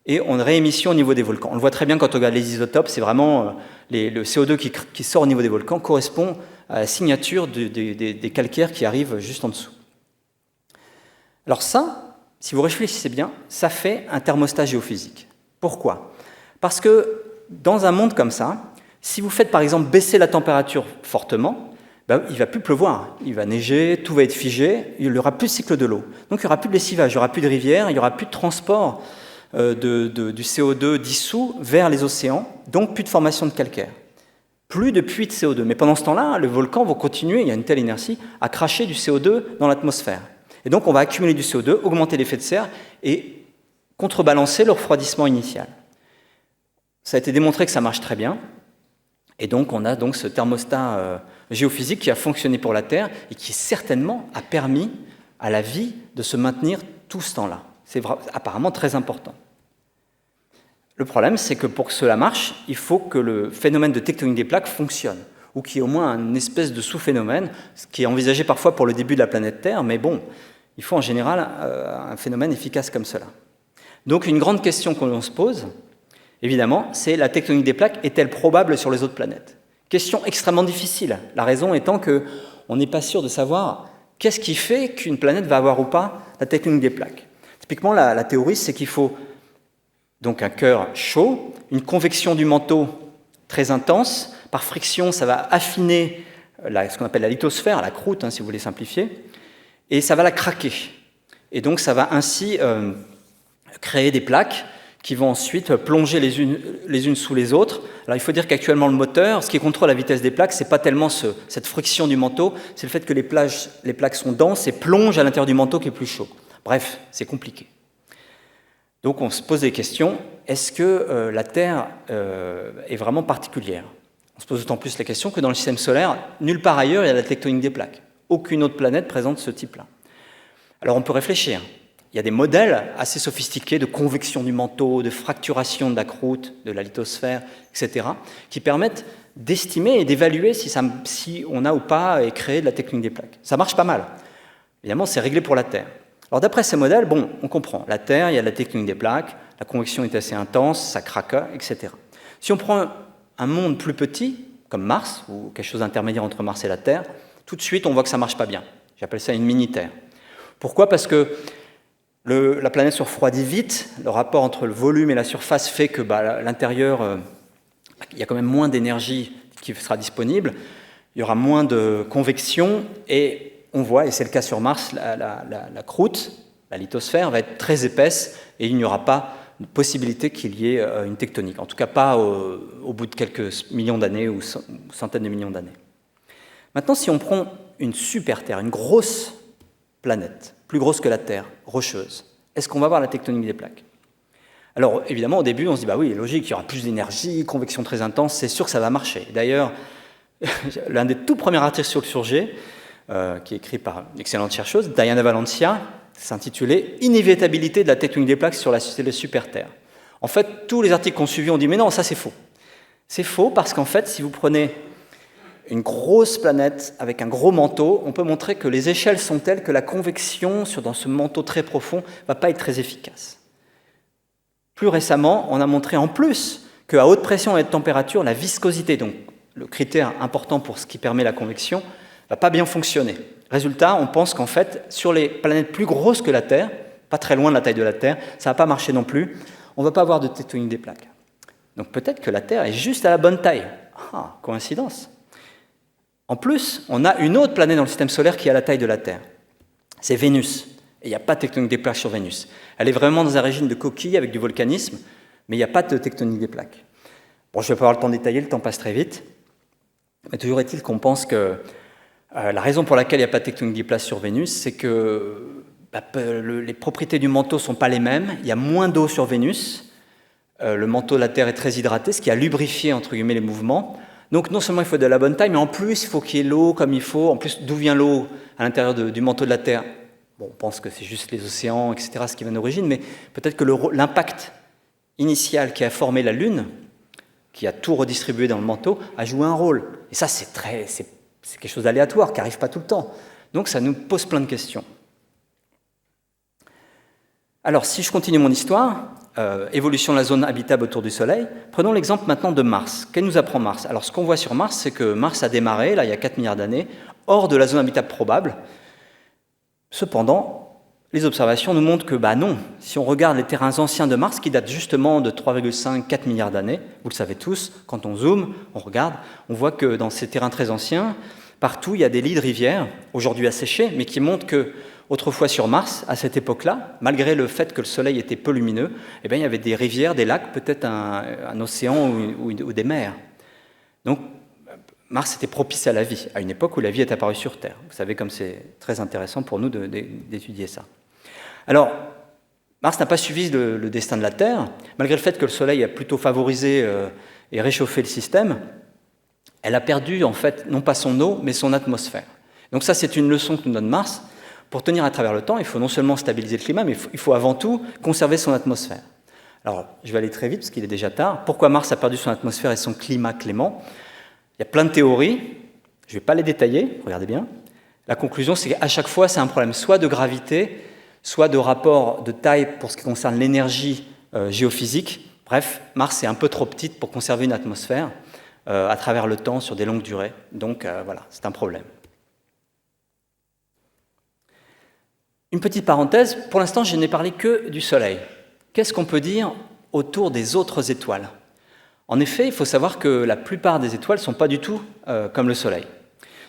B: et on a réémission au niveau des volcans. On le voit très bien quand on regarde les isotopes, c'est vraiment le CO2 qui sort au niveau des volcans correspond à la signature des calcaires qui arrivent juste en dessous. Alors ça, si vous réfléchissez bien, ça fait un thermostat géophysique. Pourquoi ? Parce que dans un monde comme ça, si vous faites par exemple baisser la température fortement, il ne va plus pleuvoir, il va neiger, tout va être figé, il n'y aura plus de cycle de l'eau. Donc il n'y aura plus de lessivage, il n'y aura plus de rivières, il n'y aura plus de transport du CO2 dissous vers les océans, donc plus de formation de calcaire, plus de puits de CO2. Mais pendant ce temps-là, les volcans vont continuer, il y a une telle inertie, à cracher du CO2 dans l'atmosphère. Et donc on va accumuler du CO2, augmenter l'effet de serre et contrebalancer le refroidissement initial. Ça a été démontré que ça marche très bien. Et donc on a donc ce thermostat géophysique qui a fonctionné pour la Terre et qui certainement a permis à la vie de se maintenir tout ce temps-là. C'est apparemment très important. Le problème, c'est que pour que cela marche, il faut que le phénomène de tectonique des plaques fonctionne, ou qu'il y ait au moins une espèce de sous-phénomène, ce qui est envisagé parfois pour le début de la planète Terre, mais bon, il faut en général un phénomène efficace comme cela. Donc une grande question qu'on se pose, évidemment, c'est la tectonique des plaques est-elle probable sur les autres planètes ? Question extrêmement difficile, la raison étant qu'on n'est pas sûr de savoir qu'est-ce qui fait qu'une planète va avoir ou pas la tectonique des plaques. Typiquement, la théorie, c'est qu'il faut donc un cœur chaud, une convection du manteau très intense, par friction, ça va affiner ce qu'on appelle la lithosphère, la croûte, si vous voulez simplifier, et ça va la craquer. Et donc ça va ainsi créer des plaques qui vont ensuite plonger les unes sous les autres. Alors il faut dire qu'actuellement le moteur, ce qui contrôle la vitesse des plaques, c'est pas tellement cette friction du manteau, c'est le fait que les plaques sont denses et plongent à l'intérieur du manteau qui est plus chaud. Bref, c'est compliqué. Donc on se pose des questions, est-ce que la Terre est vraiment particulière ? On se pose d'autant plus la question que dans le système solaire, nulle part ailleurs il y a la tectonique des plaques. Aucune autre planète présente ce type-là. Alors on peut réfléchir. Il y a des modèles assez sophistiqués de convection du manteau, de fracturation de la croûte, de la lithosphère, etc., qui permettent d'estimer et d'évaluer si on a ou pas créé de la tectonique des plaques. Ça marche pas mal. Évidemment, c'est réglé pour la Terre. Alors d'après ces modèles, on comprend. La Terre, il y a la tectonique des plaques, la convection est assez intense, ça craque, etc. Si on prend un monde plus petit, comme Mars, ou quelque chose d'intermédiaire entre Mars et la Terre, tout de suite, on voit que ça ne marche pas bien. J'appelle ça une mini-Terre. Pourquoi ? Parce que La planète se refroidit vite, le rapport entre le volume et la surface fait que l'intérieur, il y a quand même moins d'énergie qui sera disponible, il y aura moins de convection, et on voit, et c'est le cas sur Mars, la croûte, la lithosphère, va être très épaisse, et il n'y aura pas de possibilité qu'il y ait une tectonique, en tout cas pas au bout de quelques millions d'années ou centaines de millions d'années. Maintenant, si on prend une super Terre, une grosse planète, plus grosse que la Terre, rocheuse, est-ce qu'on va voir la tectonique des plaques? Alors, évidemment, au début, on se dit, bah oui, logique, il y aura plus d'énergie, convection très intense, c'est sûr que ça va marcher. D'ailleurs, l'un des tout premiers articles sur le sujet, qui est écrit par une excellente chercheuse, Diana Valencia, s'intitulait « Inévitabilité de la tectonique des plaques sur la super Terre ». En fait, tous les articles qu'on suivi ont dit « mais non, ça c'est faux ». C'est faux parce qu'en fait, si vous prenez une grosse planète avec un gros manteau, on peut montrer que les échelles sont telles que la convection dans ce manteau très profond ne va pas être très efficace. Plus récemment, on a montré en plus qu'à haute pression et haute température, la viscosité, donc le critère important pour ce qui permet la convection, ne va pas bien fonctionner. Résultat, on pense qu'en fait, sur les planètes plus grosses que la Terre, pas très loin de la taille de la Terre, ça ne va pas marcher non plus, on ne va pas avoir de tectonique des plaques. Donc peut-être que la Terre est juste à la bonne taille. Ah, coïncidence. En plus, on a une autre planète dans le système solaire qui est à la taille de la Terre. C'est Vénus. Et il n'y a pas de tectonique des plaques sur Vénus. Elle est vraiment dans un régime de coquille avec du volcanisme, mais il n'y a pas de tectonique des plaques. Bon, je ne vais pas avoir le temps de détailler, le temps passe très vite. Mais toujours est-il qu'on pense que la raison pour laquelle il n'y a pas de tectonique des plaques sur Vénus, c'est que les propriétés du manteau ne sont pas les mêmes. Il y a moins d'eau sur Vénus. Le manteau de la Terre est très hydraté, ce qui a lubrifié, entre guillemets, les mouvements. Donc non seulement il faut de la bonne taille, mais en plus il faut qu'il y ait l'eau comme il faut. En plus, d'où vient l'eau à l'intérieur du manteau de la Terre? Bon, on pense que c'est juste les océans, etc., ce qui vient d'origine, mais peut-être que l'impact initial qui a formé la Lune, qui a tout redistribué dans le manteau, a joué un rôle. Et ça, c'est quelque chose d'aléatoire, qui n'arrive pas tout le temps. Donc ça nous pose plein de questions. Alors, si je continue mon histoire, évolution de la zone habitable autour du Soleil, prenons l'exemple maintenant de Mars. Qu'est-ce nous apprend Mars? Alors, ce qu'on voit sur Mars, c'est que Mars a démarré, là, il y a 4 milliards d'années, hors de la zone habitable probable. Cependant, les observations nous montrent que, non, si on regarde les terrains anciens de Mars, qui datent justement de 3,5-4 milliards d'années, vous le savez tous, quand on zoome, on regarde, on voit que dans ces terrains très anciens, partout, il y a des lits de rivières, aujourd'hui asséchés, mais qui montrent que autrefois sur Mars, à cette époque-là, malgré le fait que le Soleil était peu lumineux, il y avait des rivières, des lacs, peut-être un océan ou des mers. Donc, Mars était propice à la vie, à une époque où la vie est apparue sur Terre. Vous savez comme c'est très intéressant pour nous d'étudier ça. Alors, Mars n'a pas suivi le destin de la Terre, malgré le fait que le Soleil a plutôt favorisé et réchauffé le système. Elle a perdu, en fait, non pas son eau, mais son atmosphère. Donc ça, c'est une leçon que nous donne Mars. Pour tenir à travers le temps, il faut non seulement stabiliser le climat, mais il faut avant tout conserver son atmosphère. Alors, je vais aller très vite, parce qu'il est déjà tard. Pourquoi Mars a perdu son atmosphère et son climat clément? Il y a plein de théories, je ne vais pas les détailler, regardez bien. La conclusion, c'est qu'à chaque fois, c'est un problème soit de gravité, soit de rapport de taille pour ce qui concerne l'énergie géophysique. Bref, Mars est un peu trop petite pour conserver une atmosphère à travers le temps sur des longues durées. Donc voilà, c'est un problème. Une petite parenthèse, pour l'instant, je n'ai parlé que du Soleil. Qu'est-ce qu'on peut dire autour des autres étoiles? En effet, il faut savoir que la plupart des étoiles ne sont pas du tout comme le Soleil.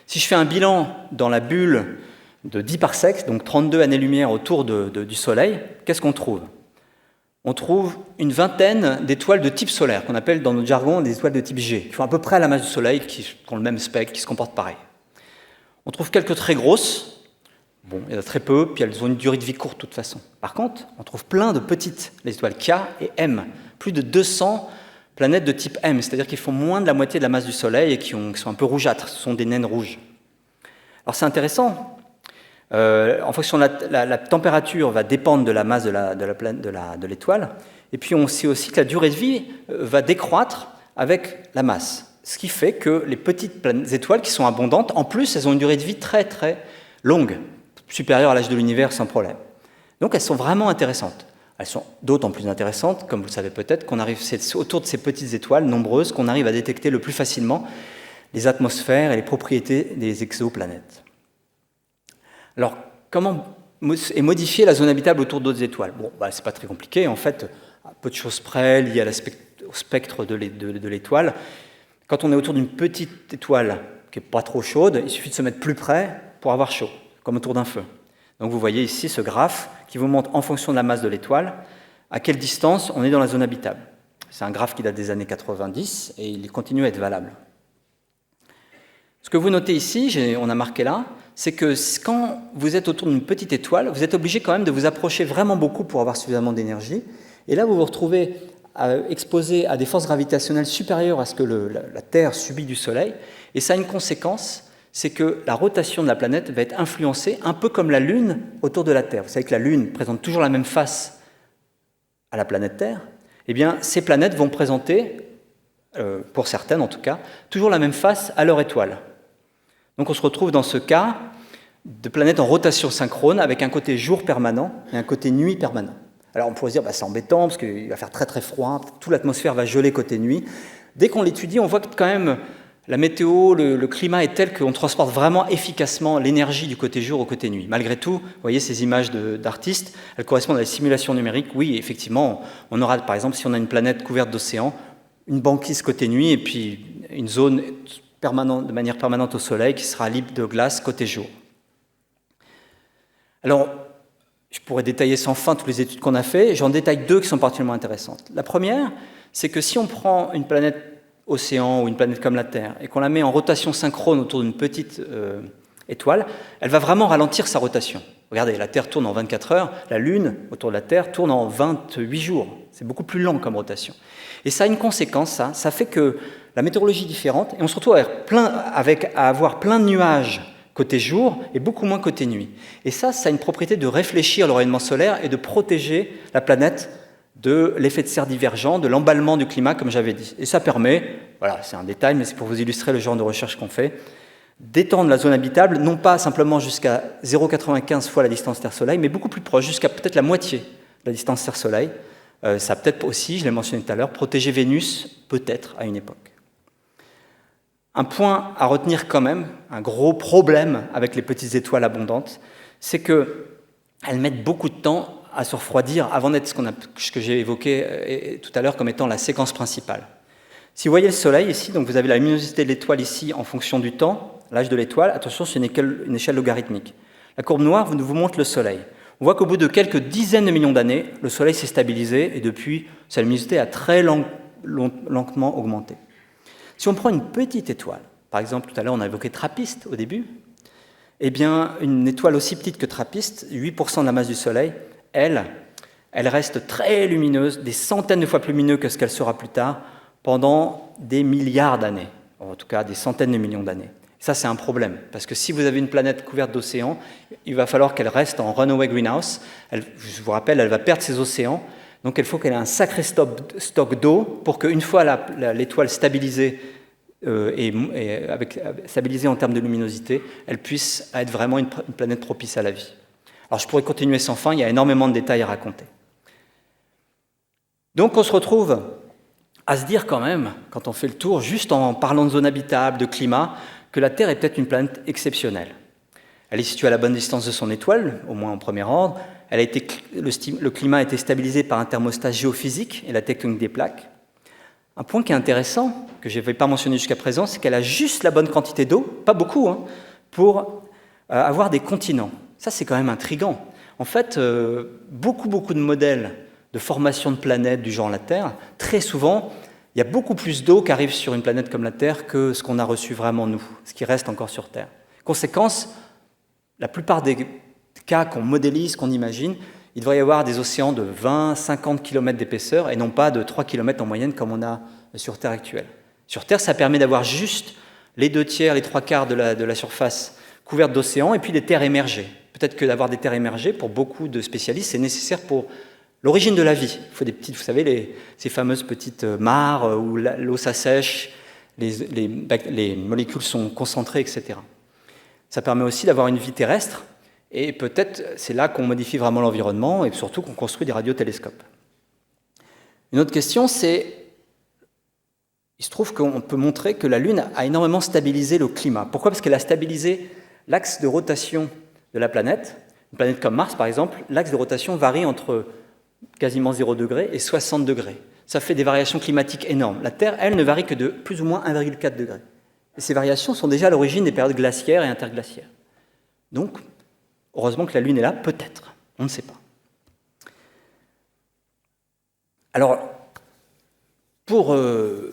B: Si je fais un bilan dans la bulle de 10 parsecs, donc 32 années-lumière autour du Soleil, qu'est-ce qu'on trouve? On trouve une vingtaine d'étoiles de type solaire, qu'on appelle dans notre jargon des étoiles de type G, qui font à peu près la masse du Soleil, qui ont le même spectre, qui se comportent pareil. On trouve quelques très grosses. Bon, il y en a très peu, puis elles ont une durée de vie courte de toute façon. Par contre, on trouve plein de petites, les étoiles K et M, plus de 200 planètes de type M, c'est-à-dire qu'ils font moins de la moitié de la masse du Soleil et qui sont un peu rougeâtres, ce sont des naines rouges. Alors c'est intéressant, en fonction de la température va dépendre de la masse de l'étoile, et puis on sait aussi que la durée de vie va décroître avec la masse, ce qui fait que les petites étoiles qui sont abondantes, en plus elles ont une durée de vie très très longue, supérieure à l'âge de l'univers sans problème. Donc elles sont vraiment intéressantes. Elles sont d'autant plus intéressantes, comme vous le savez peut-être, qu'on arrive autour de ces petites étoiles nombreuses, qu'on arrive à détecter le plus facilement les atmosphères et les propriétés des exoplanètes. Alors, comment et modifier la zone habitable autour d'autres étoiles. Bon, c'est pas très compliqué, en fait, à peu de choses près, lié au spectre de l'étoile. Quand on est autour d'une petite étoile qui n'est pas trop chaude, il suffit de se mettre plus près pour avoir chaud, comme autour d'un feu. Donc vous voyez ici ce graphe qui vous montre en fonction de la masse de l'étoile à quelle distance on est dans la zone habitable. C'est un graphe qui date des années 90 et il continue à être valable. Ce que vous notez ici, on a marqué là, c'est que quand vous êtes autour d'une petite étoile, vous êtes obligé quand même de vous approcher vraiment beaucoup pour avoir suffisamment d'énergie. Et là, vous vous retrouvez exposé à des forces gravitationnelles supérieures à ce que la Terre subit du Soleil. Et ça a une conséquence, c'est que la rotation de la planète va être influencée un peu comme la Lune autour de la Terre. Vous savez que la Lune présente toujours la même face à la planète Terre. Eh bien, ces planètes vont présenter, pour certaines en tout cas, toujours la même face à leur étoile. Donc on se retrouve dans ce cas de planètes en rotation synchrone avec un côté jour permanent et un côté nuit permanent. Alors on pourrait se dire, c'est embêtant parce qu'il va faire très très froid, toute l'atmosphère va geler côté nuit. Dès qu'on l'étudie, on voit que quand même la météo, le climat est tel qu'on transporte vraiment efficacement l'énergie du côté jour au côté nuit. Malgré tout, vous voyez ces images d'artistes, elles correspondent à des simulations numériques. Oui, effectivement, on aura par exemple, si on a une planète couverte d'océan, une banquise côté nuit et puis une zone de manière permanente au Soleil qui sera libre de glace côté jour. Alors, je pourrais détailler sans fin toutes les études qu'on a faites, j'en détaille deux qui sont particulièrement intéressantes. La première, c'est que si on prend une planète océan ou une planète comme la Terre et qu'on la met en rotation synchrone autour d'une petite étoile, elle va vraiment ralentir sa rotation. Regardez, la Terre tourne en 24 heures, la Lune autour de la Terre tourne en 28 jours. C'est beaucoup plus lent comme rotation. Et ça a une conséquence, ça fait que la météorologie est différente et on se retrouve à avoir plein de nuages côté jour et beaucoup moins côté nuit. Et ça a une propriété de réfléchir le rayonnement solaire et de protéger la planète de l'effet de serre divergent, de l'emballement du climat, comme j'avais dit. Et ça permet, voilà, c'est un détail, mais c'est pour vous illustrer le genre de recherche qu'on fait, d'étendre la zone habitable, non pas simplement jusqu'à 0,95 fois la distance Terre-Soleil, mais beaucoup plus proche, jusqu'à peut-être la moitié de la distance Terre-Soleil. Ça peut-être aussi, je l'ai mentionné tout à l'heure, protéger Vénus, peut-être, à une époque. Un point à retenir quand même, un gros problème avec les petites étoiles abondantes, c'est qu'elles mettent beaucoup de temps à se refroidir avant d'être ce que j'ai évoqué tout à l'heure comme étant la séquence principale. Si vous voyez le Soleil ici, donc vous avez la luminosité de l'étoile ici en fonction du temps, l'âge de l'étoile, attention, c'est une échelle logarithmique. La courbe noire vous montre le Soleil. On voit qu'au bout de quelques dizaines de millions d'années, le Soleil s'est stabilisé et depuis, sa luminosité a très lentement augmenté. Si on prend une petite étoile, par exemple, tout à l'heure on a évoqué TRAPPIST au début, eh bien, une étoile aussi petite que TRAPPIST, 8% de la masse du Soleil, elle reste très lumineuse, des centaines de fois plus lumineuse que ce qu'elle sera plus tard, pendant des milliards d'années, en tout cas des centaines de millions d'années. Ça, c'est un problème, parce que si vous avez une planète couverte d'océans, il va falloir qu'elle reste en runaway greenhouse. Je vous rappelle, elle va perdre ses océans, donc il faut qu'elle ait un sacré stock d'eau pour qu'une fois l'étoile stabilisée, stabilisée en termes de luminosité, elle puisse être vraiment une planète propice à la vie. Alors je pourrais continuer sans fin, il y a énormément de détails à raconter. Donc on se retrouve à se dire quand même, quand on fait le tour, juste en parlant de zone habitable, de climat, que la Terre est peut-être une planète exceptionnelle. Elle est située à la bonne distance de son étoile, au moins en premier ordre. Le climat a été stabilisé par un thermostat géophysique et la tectonique des plaques. Un point qui est intéressant, que je n'avais pas mentionné jusqu'à présent, c'est qu'elle a juste la bonne quantité d'eau, pas beaucoup, pour avoir des continents. Ça, c'est quand même intriguant. En fait, beaucoup de modèles de formation de planètes du genre la Terre, très souvent, il y a beaucoup plus d'eau qui arrive sur une planète comme la Terre que ce qu'on a reçu vraiment nous, ce qui reste encore sur Terre. Conséquence, la plupart des cas qu'on modélise, qu'on imagine, il devrait y avoir des océans de 20-50 km d'épaisseur et non pas de 3 km en moyenne comme on a sur Terre actuelle. Sur Terre, ça permet d'avoir juste les 2/3, les 3/4 de la surface couverte d'océans et puis des terres émergées. Peut-être que d'avoir des terres émergées, pour beaucoup de spécialistes, c'est nécessaire pour l'origine de la vie. Il faut des petites, vous savez, ces fameuses petites mares où l'eau s'assèche, les molécules sont concentrées, etc. Ça permet aussi d'avoir une vie terrestre, et peut-être c'est là qu'on modifie vraiment l'environnement, et surtout qu'on construit des radiotélescopes. Une autre question, c'est, il se trouve qu'on peut montrer que la Lune a énormément stabilisé le climat. Pourquoi ? Parce qu'elle a stabilisé l'axe de rotation de la planète, Une planète comme Mars, par exemple, l'axe de rotation varie entre quasiment 0 degré et 60 degrés. Ça fait des variations climatiques énormes. La Terre, elle, ne varie que de plus ou moins 1,4 degré. Et ces variations sont déjà à l'origine des périodes glaciaires et interglaciaires. Donc, heureusement que la Lune est là, peut-être. On ne sait pas. Alors, pour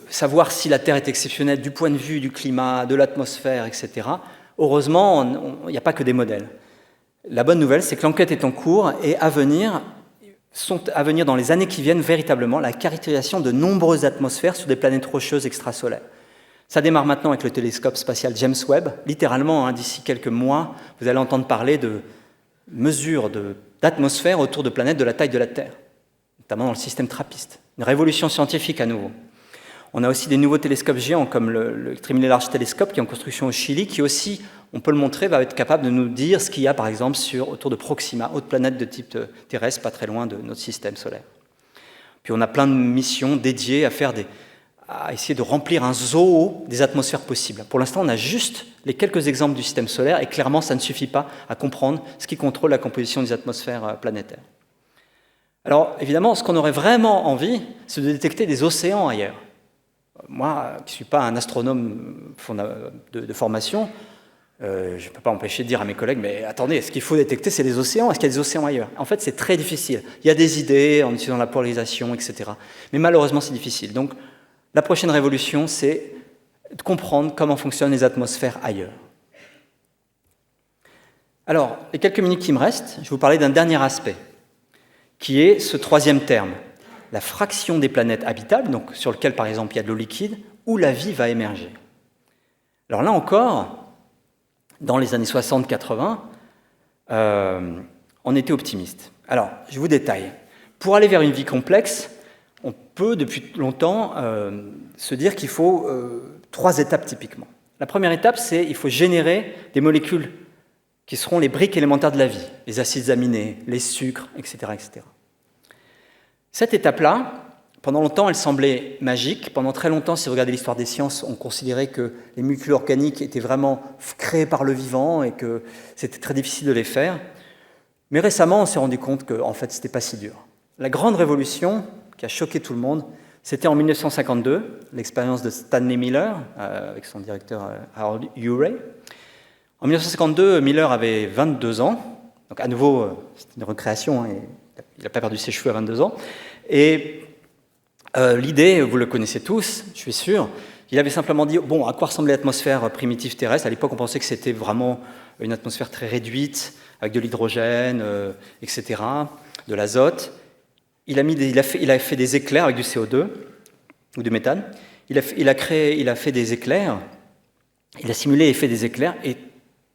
B: savoir si la Terre est exceptionnelle du point de vue du climat, de l'atmosphère, etc., heureusement, il n'y a pas que des modèles. La bonne nouvelle, c'est que l'enquête est en cours et sont à venir dans les années qui viennent véritablement la caractérisation de nombreuses atmosphères sur des planètes rocheuses extrasolaires. Ça démarre maintenant avec le télescope spatial James Webb. Littéralement, d'ici quelques mois, vous allez entendre parler de mesures d'atmosphère autour de planètes de la taille de la Terre, notamment dans le système TRAPPIST. Une révolution scientifique à nouveau. On a aussi des nouveaux télescopes géants comme le Extremely Large Telescope qui est en construction au Chili, qui aussi, on peut le montrer, va être capable de nous dire ce qu'il y a par exemple autour de Proxima, autre planète de type terrestre, pas très loin de notre système solaire. Puis on a plein de missions dédiées à essayer de remplir un zoo des atmosphères possibles. Pour l'instant, on a juste les quelques exemples du système solaire et clairement, ça ne suffit pas à comprendre ce qui contrôle la composition des atmosphères planétaires. Alors, évidemment, ce qu'on aurait vraiment envie, c'est de détecter des océans ailleurs. Moi, qui ne suis pas un astronome de formation, je ne peux pas m'empêcher de dire à mes collègues, mais attendez, ce qu'il faut détecter, c'est les océans. Est-ce qu'il y a des océans ailleurs? En fait, c'est très difficile. Il y a des idées en utilisant la polarisation, etc. Mais malheureusement, c'est difficile. Donc, la prochaine révolution, c'est de comprendre comment fonctionnent les atmosphères ailleurs. Alors, les quelques minutes qui me restent, je vais vous parler d'un dernier aspect, qui est ce troisième terme, la fraction des planètes habitables, donc sur lequel, par exemple, il y a de l'eau liquide, où la vie va émerger. Alors là encore, dans les années 60-80, on était optimiste. Alors, je vous détaille. Pour aller vers une vie complexe, on peut, depuis longtemps, se dire qu'il faut 3 étapes typiquement. La première étape, c'est qu'il faut générer des molécules qui seront les briques élémentaires de la vie, les acides aminés, les sucres, etc., etc. Cette étape-là, pendant longtemps, elle semblait magique. Pendant très longtemps, si vous regardez l'histoire des sciences, on considérait que les molécules organiques étaient vraiment créées par le vivant et que c'était très difficile de les faire. Mais récemment, on s'est rendu compte qu'en fait, ce n'était pas si dur. La grande révolution qui a choqué tout le monde, c'était en 1952, l'expérience de Stanley Miller, avec son directeur Harold Urey. En 1952, Miller avait 22 ans, donc à nouveau, c'était une recréation, et il n'a pas perdu ses cheveux à 22 ans. Et l'idée, vous le connaissez tous, je suis sûr, il avait simplement dit, bon, à quoi ressemblait l'atmosphère primitive terrestre? À l'époque, on pensait que c'était vraiment une atmosphère très réduite, avec de l'hydrogène, etc., de l'azote. Il a fait des éclairs avec du CO2 ou du méthane. Il a fait des éclairs, il a simulé l'effet des éclairs, et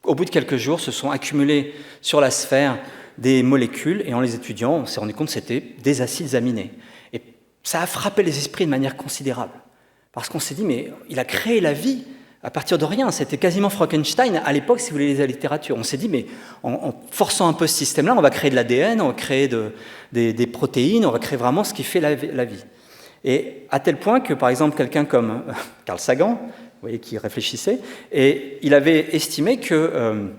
B: au bout de quelques jours, se sont accumulés sur la sphère des molécules, et en les étudiant, on s'est rendu compte que c'était des acides aminés. Et ça a frappé les esprits de manière considérable, parce qu'on s'est dit, mais il a créé la vie à partir de rien. C'était quasiment Frankenstein à l'époque, si vous voulez, la littérature. On s'est dit, mais en forçant un peu ce système-là, on va créer de l'ADN, on va créer des protéines, on va créer vraiment ce qui fait la vie. Et à tel point que, par exemple, quelqu'un comme Carl Sagan, vous voyez, qui réfléchissait, et il avait estimé que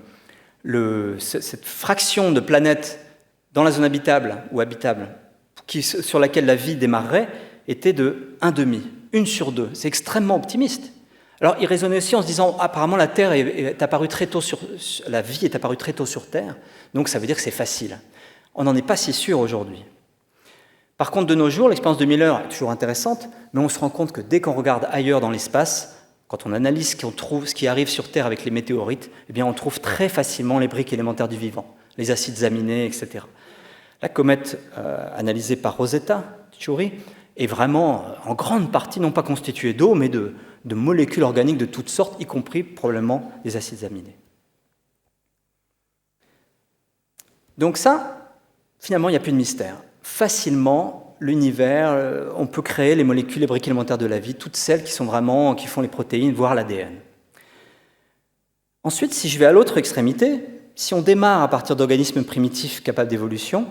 B: cette fraction de planètes dans la zone habitable ou habitable sur laquelle la vie démarrerait était de 1,5, 1 sur 2. C'est extrêmement optimiste. Alors, il raisonnait aussi en se disant, apparemment, la vie est apparue très tôt sur Terre, donc ça veut dire que c'est facile. On n'en est pas si sûr aujourd'hui. Par contre, de nos jours, l'expérience de Miller est toujours intéressante, mais on se rend compte que dès qu'on regarde ailleurs dans l'espace, quand on analyse ce qui arrive sur Terre avec les météorites, eh bien, on trouve très facilement les briques élémentaires du vivant, les acides aminés, etc. La comète analysée par Rosetta Chury est vraiment, en grande partie, non pas constituée d'eau, mais de molécules organiques de toutes sortes, y compris probablement des acides aminés. Donc ça, finalement, il n'y a plus de mystère. Facilement, l'univers, on peut créer les molécules, les briques élémentaires de la vie, toutes celles qui font les protéines, voire l'ADN. Ensuite, si je vais à l'autre extrémité, si on démarre à partir d'organismes primitifs capables d'évolution,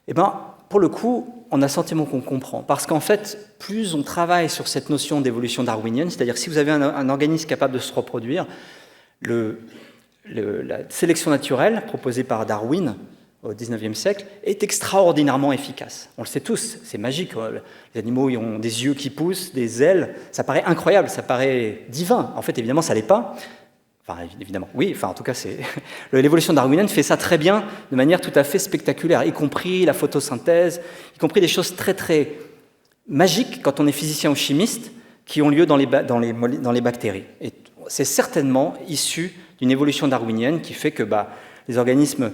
B: eh ben, pour le coup, on a le sentiment qu'on comprend. Parce qu'en fait, plus on travaille sur cette notion d'évolution darwinienne, c'est-à-dire si vous avez un organisme capable de se reproduire, la sélection naturelle proposée par Darwin au XIXe siècle est extraordinairement efficace. On le sait tous, c'est magique. Les animaux ils ont des yeux qui poussent, des ailes, ça paraît incroyable, ça paraît divin. En fait, évidemment, ça ne l'est pas. Enfin, évidemment, oui, enfin, en tout cas, l'évolution darwinienne fait ça très bien, de manière tout à fait spectaculaire, y compris la photosynthèse, y compris des choses très, très magiques, quand on est physicien ou chimiste, qui ont lieu dans les bactéries. Et c'est certainement issu d'une évolution darwinienne qui fait que les organismes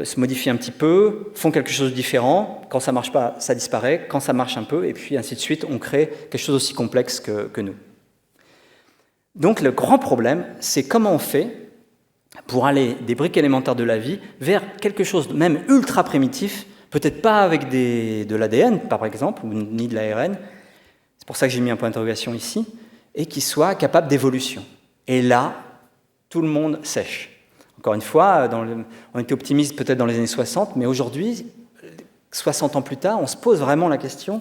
B: se modifient un petit peu, font quelque chose de différent, quand ça ne marche pas, ça disparaît, quand ça marche un peu, et puis ainsi de suite, on crée quelque chose aussi complexe que nous. Donc le grand problème, c'est comment on fait pour aller des briques élémentaires de la vie vers quelque chose de même ultra primitif, peut-être pas avec de l'ADN par exemple, ni de l'ARN, c'est pour ça que j'ai mis un point d'interrogation ici, et qui soit capable d'évolution. Et là, tout le monde sèche. Encore une fois, on était optimiste peut-être dans les années 60, mais aujourd'hui, 60 ans plus tard, on se pose vraiment la question.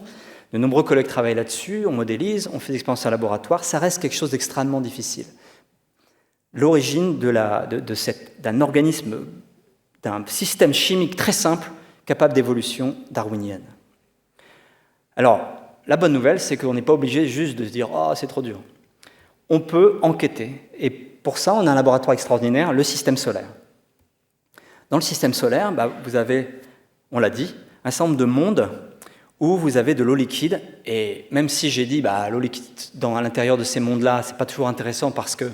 B: De nombreux collègues travaillent là-dessus, on modélise, on fait des expériences en laboratoire, ça reste quelque chose d'extrêmement difficile. L'origine d'un organisme, d'un système chimique très simple, capable d'évolution darwinienne. Alors, la bonne nouvelle, c'est qu'on n'est pas obligé juste de se dire « Oh, c'est trop dur ». On peut enquêter, et pour ça, on a un laboratoire extraordinaire, le système solaire. Dans le système solaire, vous avez, on l'a dit, un certain nombre de mondes où vous avez de l'eau liquide, et même si j'ai dit l'eau liquide à l'intérieur de ces mondes-là, c'est pas toujours intéressant parce que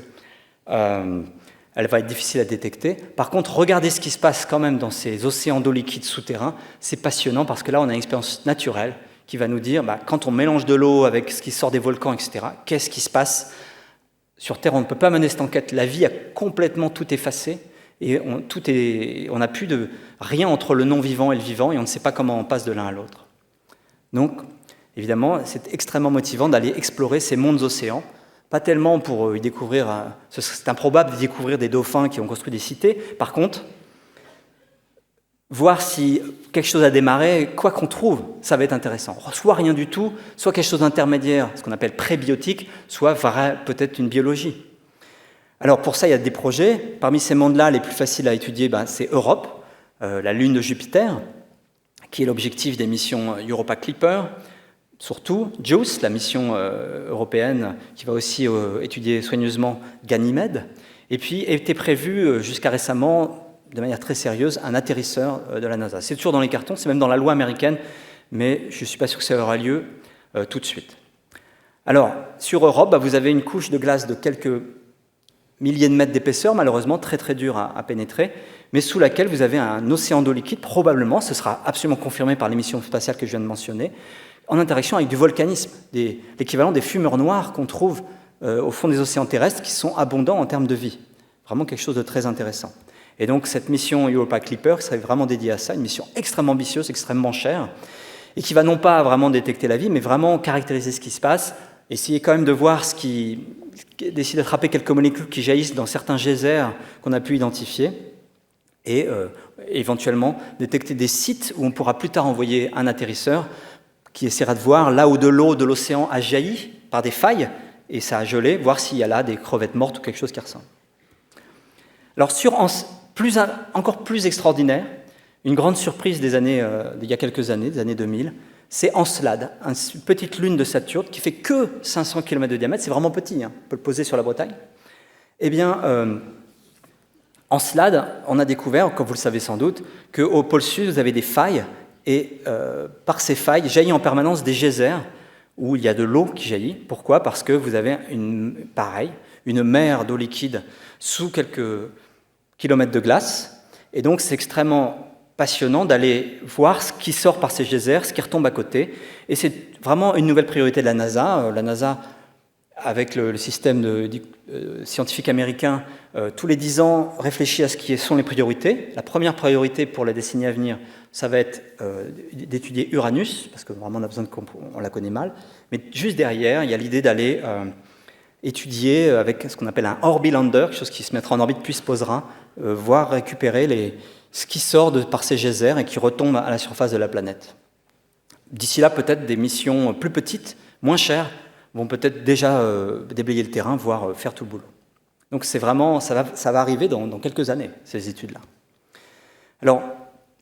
B: elle va être difficile à détecter. Par contre, regardez ce qui se passe quand même dans ces océans d'eau liquide souterrains, c'est passionnant parce que là, on a une expérience naturelle qui va nous dire, quand on mélange de l'eau avec ce qui sort des volcans, etc., qu'est-ce qui se passe? Sur Terre, on ne peut pas mener cette enquête, la vie a complètement tout effacé, et on n'a plus de rien entre le non-vivant et le vivant, et on ne sait pas comment on passe de l'un à l'autre. Donc, évidemment, c'est extrêmement motivant d'aller explorer ces mondes océans, pas tellement pour y découvrir, c'est improbable de découvrir des dauphins qui ont construit des cités, par contre, voir si quelque chose a démarré, quoi qu'on trouve, ça va être intéressant. Soit rien du tout, soit quelque chose d'intermédiaire, ce qu'on appelle prébiotique, soit peut-être une biologie. Alors pour ça, il y a des projets. Parmi ces mondes-là, les plus faciles à étudier, c'est Europe, la Lune de Jupiter, qui est l'objectif des missions Europa Clipper, surtout JUICE, la mission européenne qui va aussi étudier soigneusement Ganymède, et puis était prévu jusqu'à récemment, de manière très sérieuse, un atterrisseur de la NASA. C'est toujours dans les cartons, c'est même dans la loi américaine, mais je ne suis pas sûr que ça aura lieu tout de suite. Alors, sur Europe, vous avez une couche de glace de quelques milliers de mètres d'épaisseur, malheureusement très très dure à pénétrer, mais sous laquelle vous avez un océan d'eau liquide, probablement, ce sera absolument confirmé par l'émission spatiale que je viens de mentionner, en interaction avec du volcanisme, l'équivalent des fumeurs noires qu'on trouve au fond des océans terrestres, qui sont abondants en termes de vie. Vraiment quelque chose de très intéressant. Et donc cette mission Europa Clipper serait vraiment dédiée à ça, une mission extrêmement ambitieuse, extrêmement chère, et qui va non pas vraiment détecter la vie, mais vraiment caractériser ce qui se passe, essayer quand même de voir d'essayer d'attraper quelques molécules qui jaillissent dans certains geysers qu'on a pu identifier, et éventuellement détecter des sites où on pourra plus tard envoyer un atterrisseur qui essaiera de voir là où de l'eau de l'océan a jailli par des failles, et ça a gelé, voir s'il y a là des crevettes mortes ou quelque chose qui ressemble. Alors encore plus extraordinaire, une grande surprise il y a quelques années, des années 2000, c'est Encelade, une petite lune de Saturne qui fait que 500 km de diamètre, c'est vraiment petit, on peut le poser sur la Bretagne. Eh bien, Encelade, on a découvert, comme vous le savez sans doute, qu'au pôle sud, vous avez des failles, et par ces failles jaillit en permanence des geysers où il y a de l'eau qui jaillit. Pourquoi? Parce que vous avez une mer d'eau liquide sous quelques kilomètres de glace, et donc c'est extrêmement passionnant d'aller voir ce qui sort par ces geysers, ce qui retombe à côté, et c'est vraiment une nouvelle priorité de la NASA. La NASA, avec le système scientifique américain, tous les 10 ans, réfléchit à ce qui sont les priorités. La première priorité pour la décennie à venir, ça va être d'étudier Uranus, parce que vraiment on la connaît mal, mais juste derrière, il y a l'idée d'aller étudier avec ce qu'on appelle un Orbilander, quelque chose qui se mettra en orbite puis se posera, voir récupérer ce qui sort par ces geysers et qui retombe à la surface de la planète. D'ici là, peut-être des missions plus petites, moins chères, vont peut-être déjà déblayer le terrain, voire faire tout le boulot. Donc c'est vraiment, ça va arriver dans quelques années, ces études-là. Alors,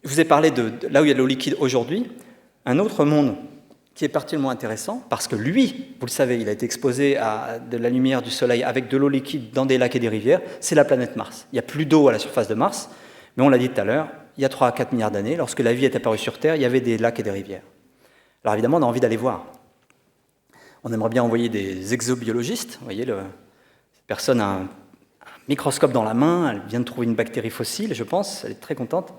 B: je vous ai parlé de là où il y a de l'eau liquide aujourd'hui. Un autre monde qui est particulièrement intéressant, parce que lui, vous le savez, il a été exposé à de la lumière du soleil avec de l'eau liquide dans des lacs et des rivières, c'est la planète Mars. Il n'y a plus d'eau à la surface de Mars, mais on l'a dit tout à l'heure, il y a 3 à 4 milliards d'années, lorsque la vie est apparue sur Terre, il y avait des lacs et des rivières. Alors évidemment, on a envie d'aller voir. On aimerait bien envoyer des exobiologistes. Vous voyez, cette personne a un microscope dans la main, elle vient de trouver une bactérie fossile, je pense, elle est très contente.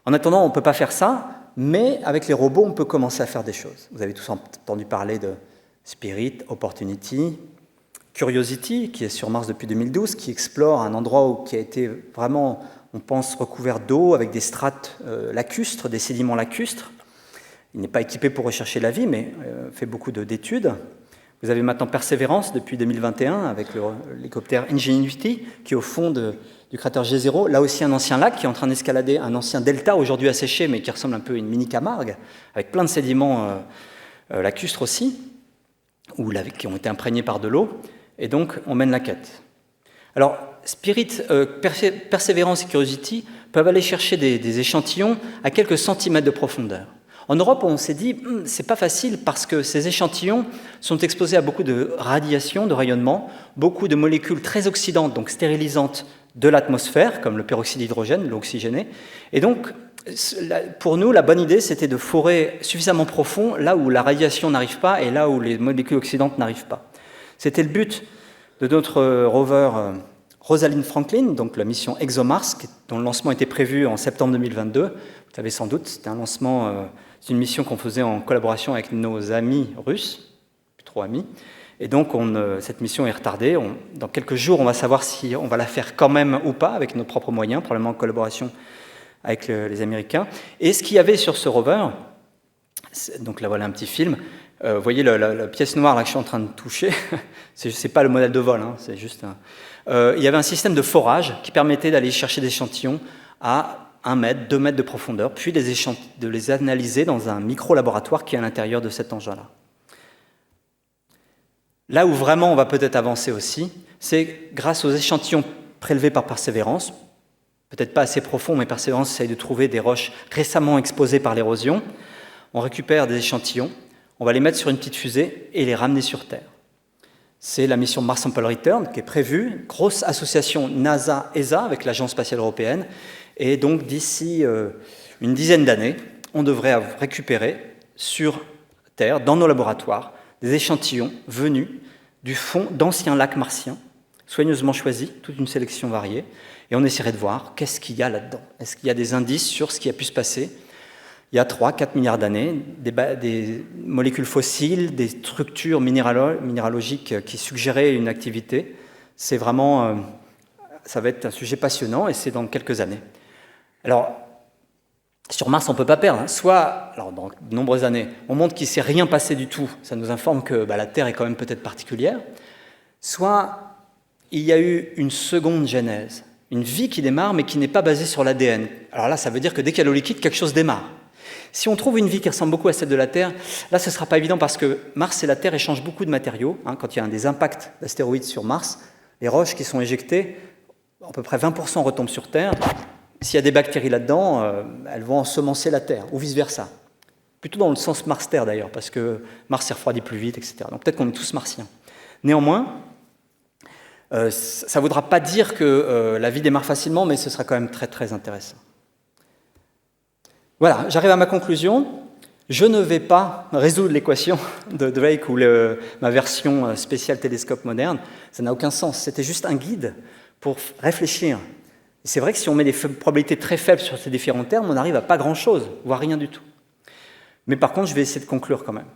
B: En attendant, on ne peut pas faire ça, mais avec les robots, on peut commencer à faire des choses. Vous avez tous entendu parler de Spirit, Opportunity, Curiosity, qui est sur Mars depuis 2012, qui explore un endroit qui a été vraiment, on pense, recouvert d'eau avec des strates lacustres, des sédiments lacustres. Il n'est pas équipé pour rechercher la vie, mais fait beaucoup d'études. Vous avez maintenant Perseverance depuis 2021 avec l'hélicoptère Ingenuity, qui est au fond du cratère G0. Là aussi, un ancien lac qui est en train d'escalader un ancien delta, aujourd'hui asséché, mais qui ressemble un peu à une mini-Camargue, avec plein de sédiments lacustres aussi, qui ont été imprégnés par de l'eau. Et donc, on mène la quête. Alors, Spirit, Perseverance et Curiosity peuvent aller chercher des échantillons à quelques centimètres de profondeur. En Europe, on s'est dit, c'est pas facile parce que ces échantillons sont exposés à beaucoup de radiation, de rayonnement, beaucoup de molécules très oxydantes, donc stérilisantes de l'atmosphère, comme le peroxyde d'hydrogène, l'eau oxygénée. Et donc, pour nous, la bonne idée, c'était de forer suffisamment profond là où la radiation n'arrive pas et là où les molécules oxydantes n'arrivent pas. C'était le but de notre rover Rosalind Franklin, donc la mission ExoMars, dont le lancement était prévu en septembre 2022. Vous savez sans doute, c'était un lancement... C'est une mission qu'on faisait en collaboration avec nos amis russes, plus trop amis. Et donc, cette mission est retardée. Dans quelques jours, on va savoir si on va la faire quand même ou pas, avec nos propres moyens, probablement en collaboration avec les Américains. Et ce qu'il y avait sur ce rover, donc là, voilà un petit film. Vous voyez la pièce noire là, que je suis en train de toucher, c'est pas le modèle de vol, hein, c'est juste il y avait un système de forage qui permettait d'aller chercher des échantillons à 1 mètre, 2 mètres de profondeur, puis de les analyser dans un micro-laboratoire qui est à l'intérieur de cet engin-là. Là où vraiment on va peut-être avancer aussi, c'est grâce aux échantillons prélevés par Perseverance, peut-être pas assez profonds, mais Perseverance essaye de trouver des roches récemment exposées par l'érosion. On récupère des échantillons, on va les mettre sur une petite fusée et les ramener sur Terre. C'est la mission Mars Sample Return qui est prévue, grosse association NASA-ESA avec l'Agence spatiale européenne. Et donc, d'ici une dizaine d'années, on devrait récupérer sur Terre, dans nos laboratoires, des échantillons venus du fond d'anciens lacs martiens, soigneusement choisis, toute une sélection variée, et on essaierait de voir qu'est-ce qu'il y a là-dedans. Est-ce qu'il y a des indices sur ce qui a pu se passer il y a 3-4 milliards d'années, des molécules fossiles, des structures minéralogiques qui suggéraient une activité. C'est vraiment, ça va être un sujet passionnant, et c'est dans quelques années. Alors, sur Mars, on ne peut pas perdre. Soit, alors dans de nombreuses années, on montre qu'il ne s'est rien passé du tout. Ça nous informe que la Terre est quand même peut-être particulière. Soit, il y a eu une seconde genèse, une vie qui démarre, mais qui n'est pas basée sur l'ADN. Alors là, ça veut dire que dès qu'il y a l'eau liquide, quelque chose démarre. Si on trouve une vie qui ressemble beaucoup à celle de la Terre, là, ce ne sera pas évident parce que Mars et la Terre échangent beaucoup de matériaux. Quand il y a des impacts d'astéroïdes sur Mars, les roches qui sont éjectées, à peu près 20% retombent sur Terre. S'il y a des bactéries là-dedans, elles vont ensemencer la Terre, ou vice-versa. Plutôt dans le sens Mars-Terre d'ailleurs, parce que Mars s'est refroidi plus vite, etc. Donc peut-être qu'on est tous martiens. Néanmoins, ça ne voudra pas dire que la vie démarre facilement, mais ce sera quand même très très intéressant. Voilà, j'arrive à ma conclusion. Je ne vais pas résoudre l'équation de Drake ou ma version spéciale télescope moderne. Ça n'a aucun sens. C'était juste un guide pour réfléchir. Et c'est vrai que si on met des probabilités très faibles sur ces différents termes, on n'arrive à pas grand-chose, voire rien du tout. Mais par contre, je vais essayer de conclure quand même.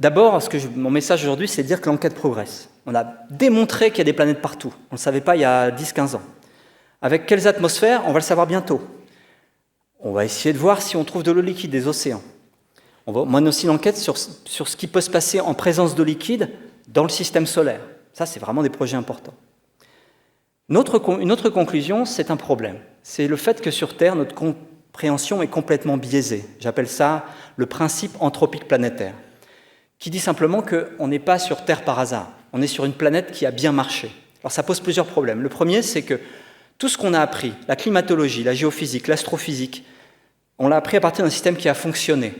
B: D'abord, mon message aujourd'hui, c'est de dire que l'enquête progresse. On a démontré qu'il y a des planètes partout. On ne le savait pas il y a 10-15 ans. Avec quelles atmosphères, on va le savoir bientôt. On va essayer de voir si on trouve de l'eau liquide, des océans. On mène aussi l'enquête sur ce qui peut se passer en présence d'eau liquide dans le système solaire. Ça, c'est vraiment des projets importants. Une autre conclusion, c'est un problème. C'est le fait que sur Terre, notre compréhension est complètement biaisée. J'appelle ça le principe anthropique planétaire, qui dit simplement qu'on n'est pas sur Terre par hasard. On est sur une planète qui a bien marché. Alors ça pose plusieurs problèmes. Le premier, c'est que tout ce qu'on a appris, la climatologie, la géophysique, l'astrophysique, on l'a appris à partir d'un système qui a fonctionné.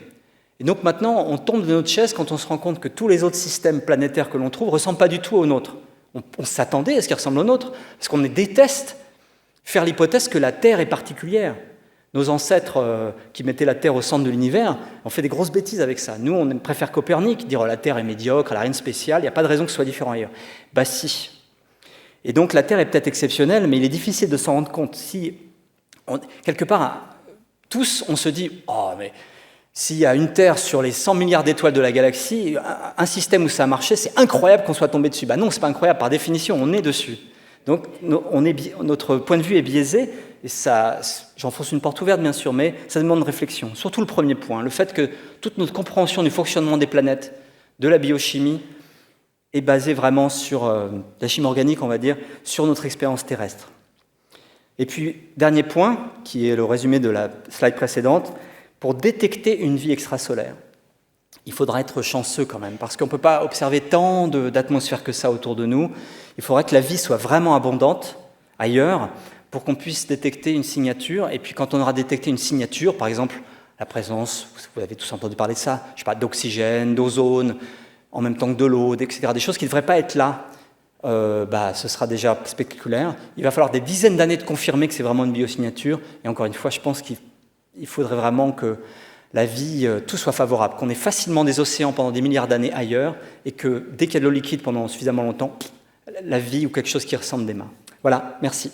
B: Et donc maintenant, on tombe de notre chaise quand on se rend compte que tous les autres systèmes planétaires que l'on trouve ne ressemblent pas du tout au nôtre. On s'attendait à ce qu'ils ressemblent au nôtre, parce qu'on déteste faire l'hypothèse que la Terre est particulière. Nos ancêtres qui mettaient la Terre au centre de l'univers ont fait des grosses bêtises avec ça. Nous, on préfère Copernic, dire la Terre est médiocre, elle n'a rien de spécial, il n'y a pas de raison que ce soit différent ailleurs. Bah si. Et donc la Terre est peut-être exceptionnelle, mais il est difficile de s'en rendre compte. Si, quelque part, tous, on se dit « Oh, mais s'il y a une Terre sur les 100 milliards d'étoiles de la galaxie, un système où ça a marché, c'est incroyable qu'on soit tombé dessus. » Bah non, c'est pas incroyable, par définition, on est dessus. Donc notre point de vue est biaisé, et ça, j'enfonce une porte ouverte bien sûr, mais ça demande réflexion. Surtout le premier point, le fait que toute notre compréhension du fonctionnement des planètes, de la biochimie, est basée vraiment sur la chimie organique, on va dire, sur notre expérience terrestre. Et puis, dernier point, qui est le résumé de la slide précédente, pour détecter une vie extrasolaire, il faudra être chanceux quand même, parce qu'on ne peut pas observer tant d'atmosphère que ça autour de nous. Il faudra que la vie soit vraiment abondante ailleurs pour qu'on puisse détecter une signature. Et puis quand on aura détecté une signature, par exemple la présence, vous avez tous entendu parler de ça, je sais pas, d'oxygène, d'ozone, en même temps que de l'eau, etc., des choses qui ne devraient pas être là, ce sera déjà spectaculaire. Il va falloir des dizaines d'années de confirmer que c'est vraiment une biosignature. Et encore une fois, je pense qu'il faudrait vraiment que la vie, tout soit favorable, qu'on ait facilement des océans pendant des milliards d'années ailleurs, et que dès qu'il y a de l'eau liquide pendant suffisamment longtemps, la vie ou quelque chose qui ressemble démarre. Voilà, merci.